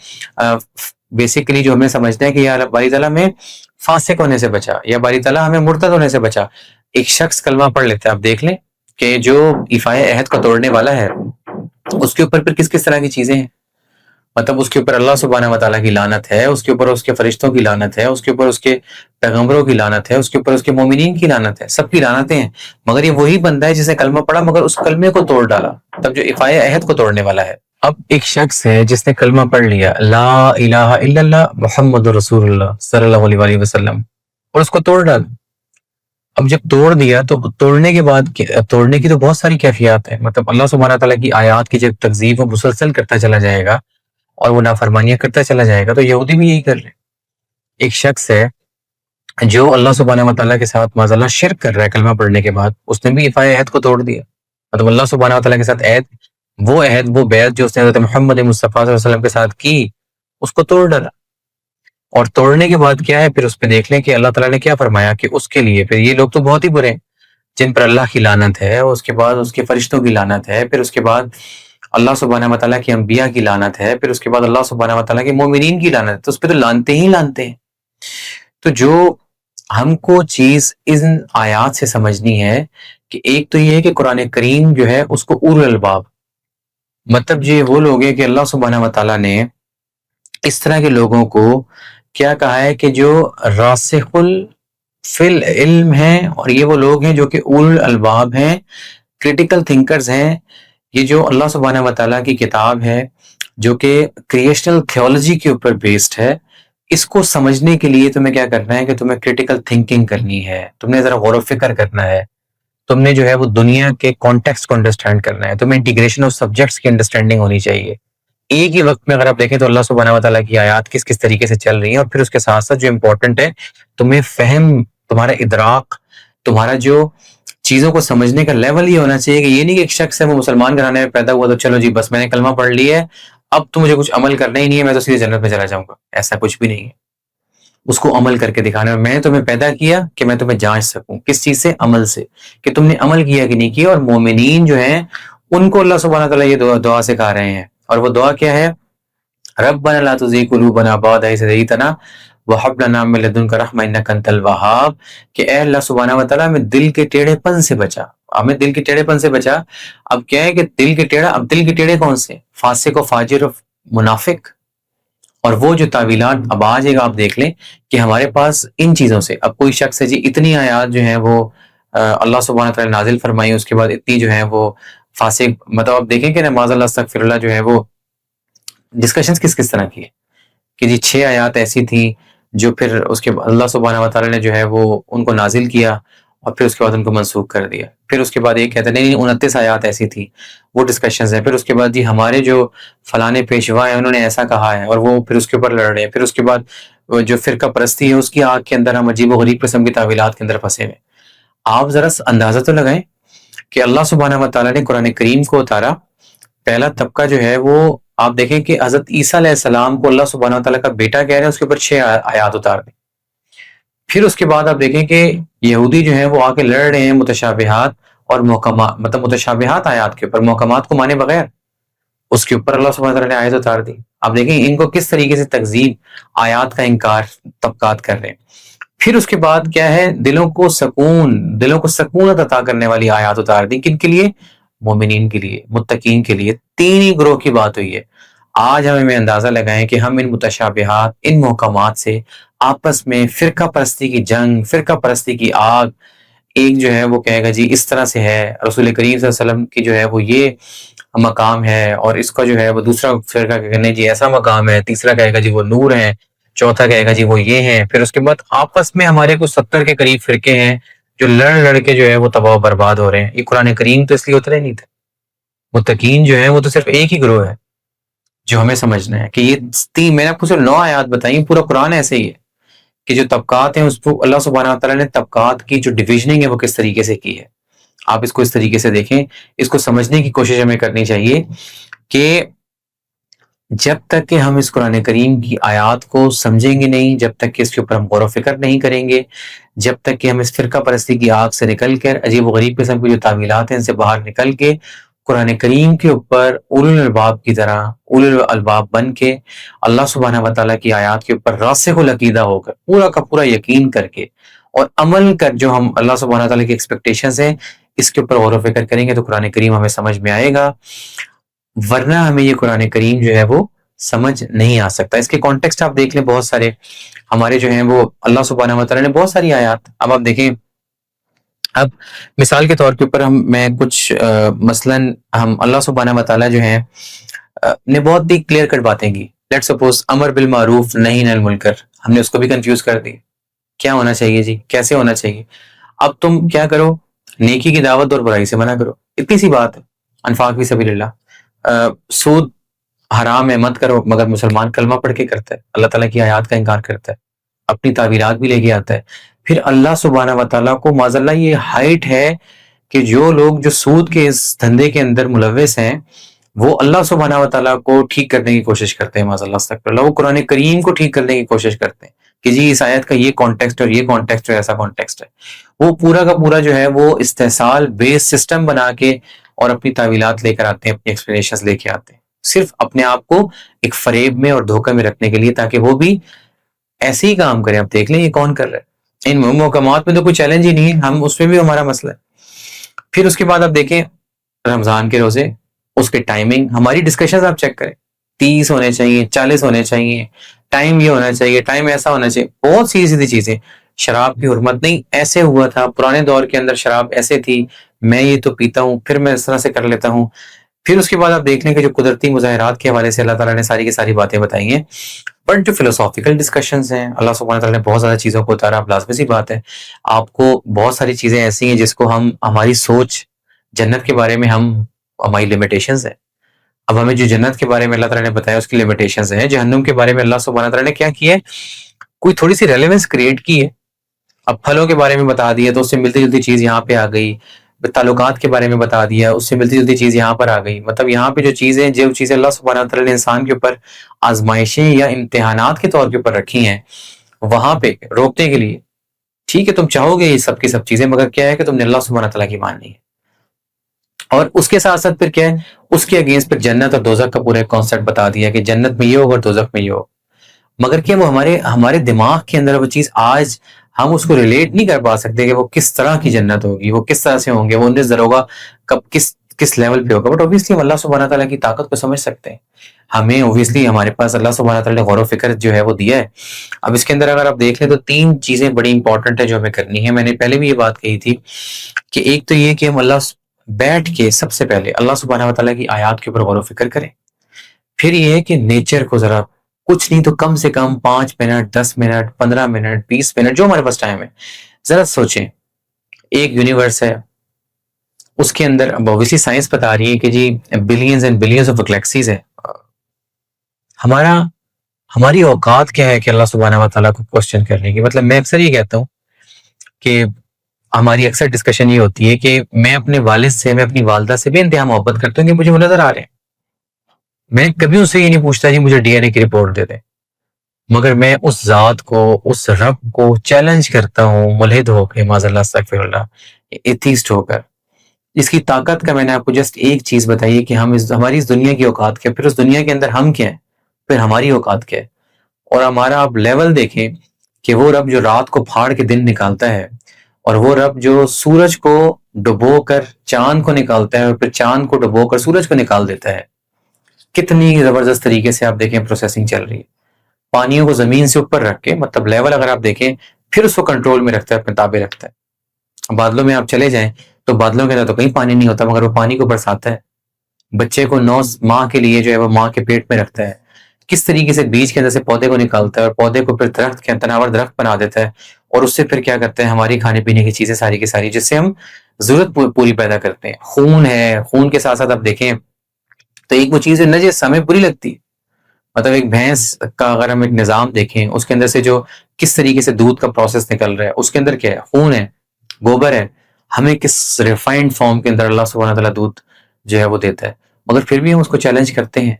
بیسیکلی جو ہمیں سمجھتے ہیں کہ یا باری تعالیٰ ہمیں فاسق ہونے سے بچا، یا باری تعالیٰ ہمیں مرتد ہونے سے بچا. ایک شخص کلمہ پڑھ لیتا ہے، آپ دیکھ لیں کہ جو ایفائے عہد کو توڑنے والا ہے اس کے اوپر پھر کس کس طرح کی چیزیں ہیں. مطلب اس کے اوپر اللہ سبحانہ وتعالیٰ کی لعنت ہے، اس کے اوپر اس کے فرشتوں کی لعنت ہے، اس کے اوپر اس کے پیغمبروں کی لعنت ہے، اس کے اوپر اس کے مومنین کی لعنت ہے، سب کی لعنتیں ہیں. مگر یہ وہی بندہ ہے جس نے کلمہ پڑھا مگر اس کلمے کو توڑ ڈالا، تب جو ایفائے عہد کو توڑنے والا ہے. اب ایک شخص ہے جس نے کلمہ پڑھ لیا لا الہ الا اللہ محمد رسول اللہ صلی اللہ علیہ وآلہ وسلم، اور اس کو توڑ ڈالا. اب جب توڑ دیا تو توڑنے کے بعد توڑنے کی تو بہت ساری کیفیات ہیں. مطلب اللہ سبحانہ تعالیٰ کی آیات کی جب تکذیب وہ مسلسل کرتا چلا جائے گا اور وہ نافرمانیاں کرتا چلا جائے گا، تو یہودی بھی یہی کر رہے. ایک شخص ہے جو اللہ سبحانہ وتعالیٰ کے ساتھ معاذ اللہ شرک کر رہا ہے کلمہ پڑھنے کے بعد، اس نے بھی ایفائے عہد کو توڑ دیا. مطلب اللہ سبحانہ وتعالیٰ کے ساتھ عہد وہ بیعت جو اس نے حضرت محمد مصطفیٰ صلی اللہ علیہ وسلم کے ساتھ کی، اس کو توڑ ڈالا. اور توڑنے کے بعد کیا ہے پھر اس پہ دیکھ لیں کہ اللہ تعالیٰ نے کیا فرمایا کہ اس کے لیے پھر یہ لوگ تو بہت ہی برے ہیں جن پر اللہ کی لعنت ہے، اس کے بعد اس کے فرشتوں کی لعنت ہے، پھر اس کے بعد اللہ سبحانہ وتعالیٰ کے انبیاء کی لعنت ہے، پھر اس کے بعد اللہ سبحانہ وتعالیٰ کے مومنین کی لعنت ہے. تو اس پہ تو لانتے ہی لانتے ہیں. تو جو ہم کو چیز ان آیات سے سمجھنی ہے کہ ایک تو یہ ہے کہ قرآن کریم جو ہے اس کو اولو الالباب، مطلب یہ وہ لوگ ہیں کہ اللہ سبحانہ وتعالیٰ نے اس طرح کے لوگوں کو کیا کہا ہے کہ جو راسخ فی العلم ہیں، اور یہ وہ لوگ ہیں جو کہ اولو الالباب ہیں، کریٹیکل تھنکرز ہیں. یہ جو اللہ سبحانہ وتعالیٰ کی کتاب ہے جو کہ کریشنل تھیولوجی کے اوپر بیسڈ ہے، اس کو سمجھنے کے لیے تمہیں کیا کرنا ہے کہ تمہیں کریٹیکل تھنکنگ کرنی ہے، تم نے ذرا غور و فکر کرنا ہے، تم نے جو ہے وہ دنیا کے کانٹیکسٹ کو انڈرسٹینڈ کرنا ہے، تمہیں انٹیگریشن آف سبجیکٹس کی انڈرسٹینڈنگ ہونی چاہیے. ایک ہی وقت میں اگر آپ دیکھیں تو اللہ سبحانہ وتعالیٰ کی آیات کس کس طریقے سے چل رہی ہیں، اور پھر اس کے ساتھ ساتھ جو امپورٹنٹ ہے تمہیں فہم، تمہارا ادراک، تمہارا جو چیزوں کو سمجھنے کا لیول یہ ہونا چاہیے کہ یہ نہیں کہ ایک شخص ہے وہ مسلمان گھرانے میں پیدا ہوا تو چلو جی بس میں نے کلمہ پڑھ لیا ہے اب تو مجھے کچھ عمل کرنا ہی نہیں ہے، میں تو سیدھے جنت میں چلا جاؤں گا. ایسا کچھ بھی نہیں ہے. اس کو عمل کر کے دکھانا. میں نے تمہیں پیدا کیا کہ میں تمہیں جانچ سکوں. کس چیز سے؟ عمل سے، کہ تم نے عمل کیا کہ نہیں کیا. اور مومنین جو ہیں ان کو اللہ سبحانہ تعالیٰ یہ دعا سکھا رہے ہیں، اور وہ دعا کیا ہے؟ ربنا لا تزغ قلوبنا بعد إذ هديتنا وهب لنا من لدنك رحمة إنك أنت الوهاب، کہ اے اللہ سبحانہ وتعالیٰ ہمیں دل کے ٹیڑھے پن سے بچا، ہمیں دل کے ٹیڑھے پن سے بچا. اب کیا ہے کہ دل کے ٹیڑھا، اب دل کے ٹیڑھے کون سے؟ فاسق و فاجر و منافق. اور وہ جو تعویلات اب آ جائے گا، آپ دیکھ لیں کہ ہمارے پاس ان چیزوں سے اب کوئی شخص ہے جی اتنی آیات جو ہیں وہ اللہ سبحانہ تعالیٰ نازل فرمائی، اس کے بعد اتنی جو ہیں وہ فاسق، مطلب آپ دیکھیں کہ نماز اللہ استغفر اللہ جو ہے وہ ڈسکشنز کس کس طرح کی ہے کہ جی 6 آیات ایسی تھیں جو پھر اس کے اللہ سبحانہ وتعالیٰ نے جو ہے وہ ان کو نازل کیا اور پھر اس کے بعد ان کو منسوخ کر دیا. پھر اس کے بعد ایک کہتے ہیں نہیں 29 آیات ایسی تھی، وہ ڈسکشنز ہیں. پھر اس کے بعد جی ہمارے جو فلانے پیشوا ہیں انہوں نے ایسا کہا ہے، اور وہ پھر اس کے اوپر لڑ رہے ہیں. پھر اس کے بعد جو فرقہ پرستی ہے اس کی آگ کے اندر ہم عجیب و غریب قسم کی تعویلات کے اندر پھنسے ہوئے. آپ ذرا اندازہ تو لگائیں کہ اللہ سبحانہ وتعالیٰ نے قرآن کریم کو اتارا، پہلا طبقہ جو ہے وہ آپ دیکھیں کہ حضرت عیسیٰ علیہ السلام کو اللہ سبحانہ وتعالیٰ کا بیٹا کہہ رہے ہیں، اس کے اوپر 6 آیات اتار دیں. پھر اس کے بعد آپ دیکھیں کہ یہودی جو ہیں وہ آ کے لڑ رہے ہیں متشابہات اور محکمات، مطلب متشابہات آیات کے اوپر، محکمات کو مانے بغیر اس کے اوپر اللہ سبحانہ وتعالیٰ نے آیت اتار دی. آپ دیکھیں ان کو کس طریقے سے تکذیب، آیات کا انکار طبقات کر رہے ہیں. پھر اس کے بعد کیا ہے، دلوں کو سکونت عطا کرنے والی آیات اتار دی. کن کے لیے؟ مومنین کے لیے، متقین کے لیے. تین ہی گروہ کی بات ہوئی ہے. آج ہمیں اندازہ لگائیں کہ ہم ان متشابہات، ان محکمات سے آپس میں فرقہ پرستی کی جنگ، فرقہ پرستی کی آگ، ایک جو ہے وہ کہے گا جی اس طرح سے ہے، رسول کریم صلی اللہ علیہ وسلم کی جو ہے وہ یہ مقام ہے، اور اس کا جو ہے وہ دوسرا فرقہ کہنے جی ایسا مقام ہے، تیسرا کہے گا جی وہ نور ہے، چوتھا کہے گا جی وہ یہ ہیں. پھر اس کے بعد آپس میں ہمارے کچھ 70 کے قریب فرقے ہیں جو لڑ کے جو ہے وہ تباہ و برباد ہو رہے ہیں. یہ قرآن کریم تو اس لیے اترے نہیں تھے. متقین جو ہیں وہ تو صرف ایک ہی گروہ ہے جو ہمیں سمجھنا ہے کہ یہ میں نے آپ کو صرف 9 آیات بتائیں، پورا قرآن ایسے ہی ہے کہ جو طبقات ہیں اس کو اللہ سبحانہ وتعالیٰ نے طبقات کی جو ڈویژننگ ہے وہ کس طریقے سے کی ہے. آپ اس کو اس طریقے سے دیکھیں، اس کو سمجھنے کی کوشش ہمیں کرنی چاہیے کہ جب تک کہ ہم اس قرآن کریم کی آیات کو سمجھیں گے نہیں، جب تک کہ اس کے اوپر ہم غور و فکر نہیں کریں گے، جب تک کہ ہم اس فرقہ پرستی کی آگ سے نکل کر عجیب و غریب قسم کی جو تعویلات ہیں ان سے باہر نکل کے قرآن کریم کے اوپر اولو الالباب کی طرح، اولو الالباب بن کے اللہ سبحانہ وتعالیٰ کی آیات کے اوپر راسخ العقیدہ ہو کر پورا کا پورا یقین کر کے اور عمل کر جو ہم اللہ سبحانہ وتعالیٰ کی ایکسپیکٹیشنز ہیں اس کے اوپر غور و فکر کریں گے تو قرآن کریم ہمیں سمجھ میں آئے گا. ورنہ ہمیں یہ قرآن کریم جو ہے وہ سمجھ نہیں آ سکتا. اس کے کانٹیکسٹ آپ دیکھ لیں، بہت سارے ہمارے جو ہیں وہ اللہ سبحانہ وتعالیٰ نے بہت ساری آیات، اب آپ دیکھیں، اب مثال کے طور کے اوپر میں کچھ مثلاً ہم اللہ سبحانہ وتعالیٰ جو ہیں نے بہت ہی کلیئر کٹ باتیں کی. لیٹ سپوز امر بالمعروف نہی عن المنکر، ہم نے اس کو بھی کنفیوز کر دی. کیا ہونا چاہیے جی، کیسے ہونا چاہیے؟ اب تم کیا کرو، نیکی کی دعوت اور برائی سے منع کرو، اتنی سی بات ہے. انفاق فی سبیل اللہ، سود حرام ہے مت کرو، مگر مسلمان کلمہ پڑھ کے کرتا ہے، اللہ تعالیٰ کی آیات کا انکار کرتا ہے، اپنی تعبیرات بھی لے کے آتا ہے. پھر اللہ سبحانہ وتعالیٰ کو معاذ اللہ یہ ہائٹ ہے کہ جو لوگ جو سود کے اس دھندے کے اندر ملوث ہیں وہ اللہ سبحانہ وتعالیٰ کو ٹھیک کرنے کی کوشش کرتے ہیں. معاذ اللہ استغفر اللہ، وہ قرآن کریم کو ٹھیک کرنے کی کوشش کرتے ہیں کہ جی اس آیت کا یہ کانٹیکسٹ اور یہ کانٹیکسٹ اور ایسا کانٹیکسٹ ہے. وہ پورا کا پورا جو ہے وہ استحصال بیس سسٹم بنا کے اور اپنی تعویلات لے کر آتے ہیں، اپنی ایکسپلینیشنز لے کے آتے ہیں، صرف اپنے آپ کو ایک فریب میں اور دھوکے میں رکھنے کے لیے تاکہ وہ بھی ایسے ہی کام کریں. آپ دیکھ لیں یہ کون کر رہا ہے. ان محکمات میں تو کوئی چیلنج ہی نہیں ہے، ہم اس میں بھی ہمارا مسئلہ ہے. پھر اس کے بعد آپ دیکھیں رمضان کے روزے، اس کے ٹائمنگ، ہماری ڈسکشنز آپ چیک کریں، 30 ہونے چاہیے، 40 ہونے چاہیے، ٹائم یہ ہونا چاہیے، ٹائم ایسا ہونا چاہیے، بہت سی سیدھی چیزیں. شراب کی حرمت نہیں، ایسے ہوا تھا پرانے دور کے اندر، شراب ایسے تھی، میں یہ تو پیتا ہوں پھر میں اس طرح سے کر لیتا ہوں. پھر اس کے بعد آپ دیکھ لیں کہ جو قدرتی مظاہرات کے حوالے سے اللہ تعالیٰ نے ساری کی ساری باتیں بتائی ہیں. بٹ جو فلسافیکل ڈسکشنز ہیں اللہ سبحانہ تعالیٰ نے بہت زیادہ چیزوں کو اتارا. اب لازمی سی بات ہے آپ کو بہت ساری چیزیں ایسی ہیں جس کو ہماری سوچ جنت کے بارے میں ہماری لمیٹیشنز ہیں. اب ہمیں جو جنت کے بارے میں اللہ تعالیٰ نے بتایا اس کی لمیٹیشنز ہیں. جہنم کے بارے میں اللہ سبحانہ تعالیٰ نے کیا کیا ہے، کوئی تھوڑی سی ریلیونس کریٹ کی ہے. اب پھلوں کے بارے میں بتا دیا تو اس سے ملتی جلتی چیز یہاں پہ آ گئی. تعلقات کے بارے میں بتا دیا، اس سے ملتی جلتی چیز یہاں پر آ گئی. مطلب یہاں پہ جو چیزیں اللہ سبحانہ تعالیٰ نے انسان کے اوپر آزمائشیں یا امتحانات کے طور کے اوپر رکھی ہیں وہاں پہ روکنے کے لیے، ٹھیک ہے تم چاہو گے یہ سب کی سب چیزیں، مگر کیا ہے کہ تم نے اللہ سبحانہ تعالیٰ کی ماننی ہے. اور اس کے ساتھ ساتھ پھر کیا ہے، اس کے اگینسٹ پھر جنت اور دوزخ کا پورا کانسیپٹ بتا دیا کہ جنت میں یہ ہوگا اور دوزخ میں یہ ہوگا. مگر کیا وہ ہمارے دماغ کے اندر وہ چیز آج ہم اس کو ریلیٹ نہیں کر پا سکتے کہ وہ کس طرح کی جنت ہوگی، وہ کس طرح سے ہوں گے، وہ 19 درجہ کب کس لیول پہ ہوگا. بٹ اوبیسلی ہم اللہ سبحانہ تعالیٰ کی طاقت کو سمجھ سکتے ہیں. ہمیں اوبیسلی ہمارے پاس اللہ سبحانہ تعالیٰ نے غور و فکر جو ہے وہ دیا ہے. اب اس کے اندر اگر آپ دیکھ لیں تو 3 چیزیں بڑی امپورٹنٹ ہے جو ہمیں کرنی ہے. میں نے پہلے بھی یہ بات کہی تھی کہ ایک تو یہ کہ ہم بیٹھ کے سب سے پہلے اللہ سبحانہ تعالیٰ کی آیات کے اوپر غور و فکر کریں. پھر یہ ہے کہ نیچر کو ذرا کچھ نہیں تو کم سے کم 5 منٹ 10 منٹ 15 منٹ 20 منٹ جو ہمارے پاس ٹائم ہے ذرا سوچیں. ایک یونیورس ہے، اس کے اندر اوبویسلی سائنس بتا رہی ہے کہ جی billions and billions of galaxies ہے. ہماری اوقات کیا ہے کہ اللہ سبحانہ و تعالیٰ کو کوسچن کرنے کی. مطلب میں اکثر یہ کہتا ہوں کہ ہماری اکثر ڈسکشن یہ ہوتی ہے کہ میں اپنے والد سے، میں اپنی والدہ سے بے انتہا محبت کرتا ہوں کہ مجھے وہ نظر آ رہے ہیں. میں کبھی ان سے یہ نہیں پوچھتا جی مجھے ڈی این اے کی رپورٹ دے دیں. مگر میں اس ذات کو، اس رب کو چیلنج کرتا ہوں ملحد ہو کے، معاذ اللہ استغفر اللہ، ایتھیسٹ ہو کر. اس کی طاقت کا میں نے آپ کو جسٹ ایک چیز بتائی ہے کہ ہماری اس دنیا کی اوقات کیا، پھر اس دنیا کے اندر ہم کیا ہیں، پھر ہماری اوقات کیا ہے. اور ہمارا آپ لیول دیکھیں کہ وہ رب جو رات کو پھاڑ کے دن نکالتا ہے، اور وہ رب جو سورج کو ڈبو کر چاند کو نکالتا ہے، اور پھر چاند کو ڈبو کر سورج کو نکال دیتا ہے، کتنی زبردست طریقے سے آپ دیکھیں پروسیسنگ چل رہی ہے. پانیوں کو زمین سے اوپر رکھ کے، مطلب لیول اگر آپ دیکھیں، پھر اس کو کنٹرول میں رکھتا ہے، اپنے تابع رکھتا ہے. بادلوں میں آپ چلے جائیں تو بادلوں کے اندر تو کہیں پانی نہیں ہوتا، مگر وہ پانی کو برساتا ہے. بچے کو 9 ماہ کے لیے جو ہے وہ ماں کے پیٹ میں رکھتا ہے. کس طریقے سے بیج کے اندر سے پودے کو نکالتا ہے، اور پودے کو پھر درخت کے تناور درخت بنا دیتا ہے، اور اس سے پھر کیا کرتے ہیں، ہماری کھانے پینے کی چیزیں ساری کی ساری، جس سے ہم ضرورت پوری پیدا کرتے ہیں. خون ہے، خون کے ساتھ ساتھ آپ دیکھیں تو ایک وہ چیز ہے نجس ہمیں بری لگتی ہے. مطلب ایک بھینس کا اگر ہم ایک نظام دیکھیں، اس کے اندر سے جو کس طریقے سے دودھ کا پروسیس نکل رہا ہے، اس کے اندر کیا ہے، خون ہے، گوبر ہے. ہمیں کس ریفائنڈ فارم کے اندر اللہ سبحانہ تعالیٰ دودھ جو ہے وہ دیتا ہے، مگر پھر بھی ہم اس کو چیلنج کرتے ہیں.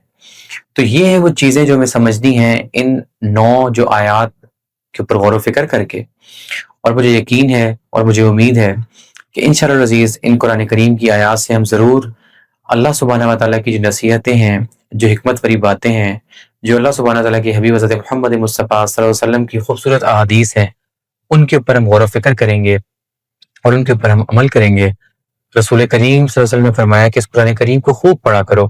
تو یہ ہے وہ چیزیں جو ہمیں سمجھنی ہیں ان 9 جو آیات کے اوپر غور و فکر کر کے. اور مجھے یقین ہے اور مجھے امید ہے کہ انشاءاللہ العزیز ان قرآن کریم کی آیات سے ہم ضرور اللہ سبحانہ و تعالیٰ کی جو نصیحتیں ہیں، جو حکمت بری باتیں ہیں، جو اللہ سبحانہ تعالیٰ کی حبیب حضرت محمد مصطفیٰ صلی اللہ علیہ وسلم کی خوبصورت احادیث ہیں، ان کے اوپر ہم غور و فکر کریں گے اور ان کے اوپر ہم عمل کریں گے. رسول کریم صلی اللہ علیہ وسلم نے فرمایا کہ اس قرآن کریم کو خوب پڑھا کرو،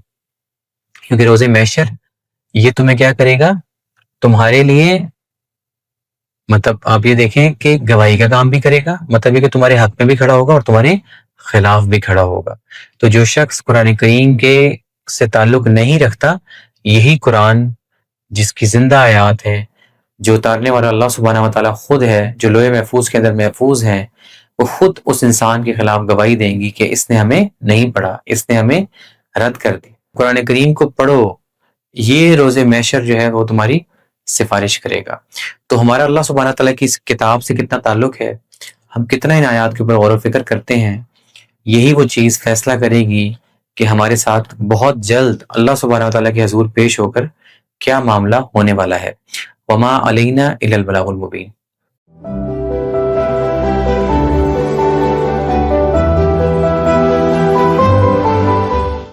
کیونکہ روز محشر یہ تمہیں کیا کرے گا، تمہارے لیے مطلب آپ یہ دیکھیں کہ گواہی کا کام بھی کرے گا، مطلب یہ کہ تمہارے حق میں بھی کھڑا ہوگا اور تمہارے خلاف بھی کھڑا ہوگا. تو جو شخص قرآن کریم کے سے تعلق نہیں رکھتا، یہی قرآن جس کی زندہ آیات ہیں، جو اتارنے والا اللہ سبحانہ و تعالیٰ خود ہے، جو لوح محفوظ کے اندر محفوظ ہیں، وہ خود اس انسان کے خلاف گواہی دیں گی کہ اس نے ہمیں نہیں پڑھا، اس نے ہمیں رد کر دی. قرآن کریم کو پڑھو، یہ روز محشر جو ہے وہ تمہاری سفارش کرے گا. تو ہمارا اللہ سبحانہ تعالیٰ کی اس کتاب سے کتنا تعلق ہے، ہم کتنا ان آیات کے اوپر غور و فکر کرتے ہیں، یہی وہ چیز فیصلہ کرے گی کہ ہمارے ساتھ بہت جلد اللہ سبحانہ تعالیٰ کے حضور پیش ہو کر کیا معاملہ ہونے والا ہے. وما علینا الا البلاغ المبین.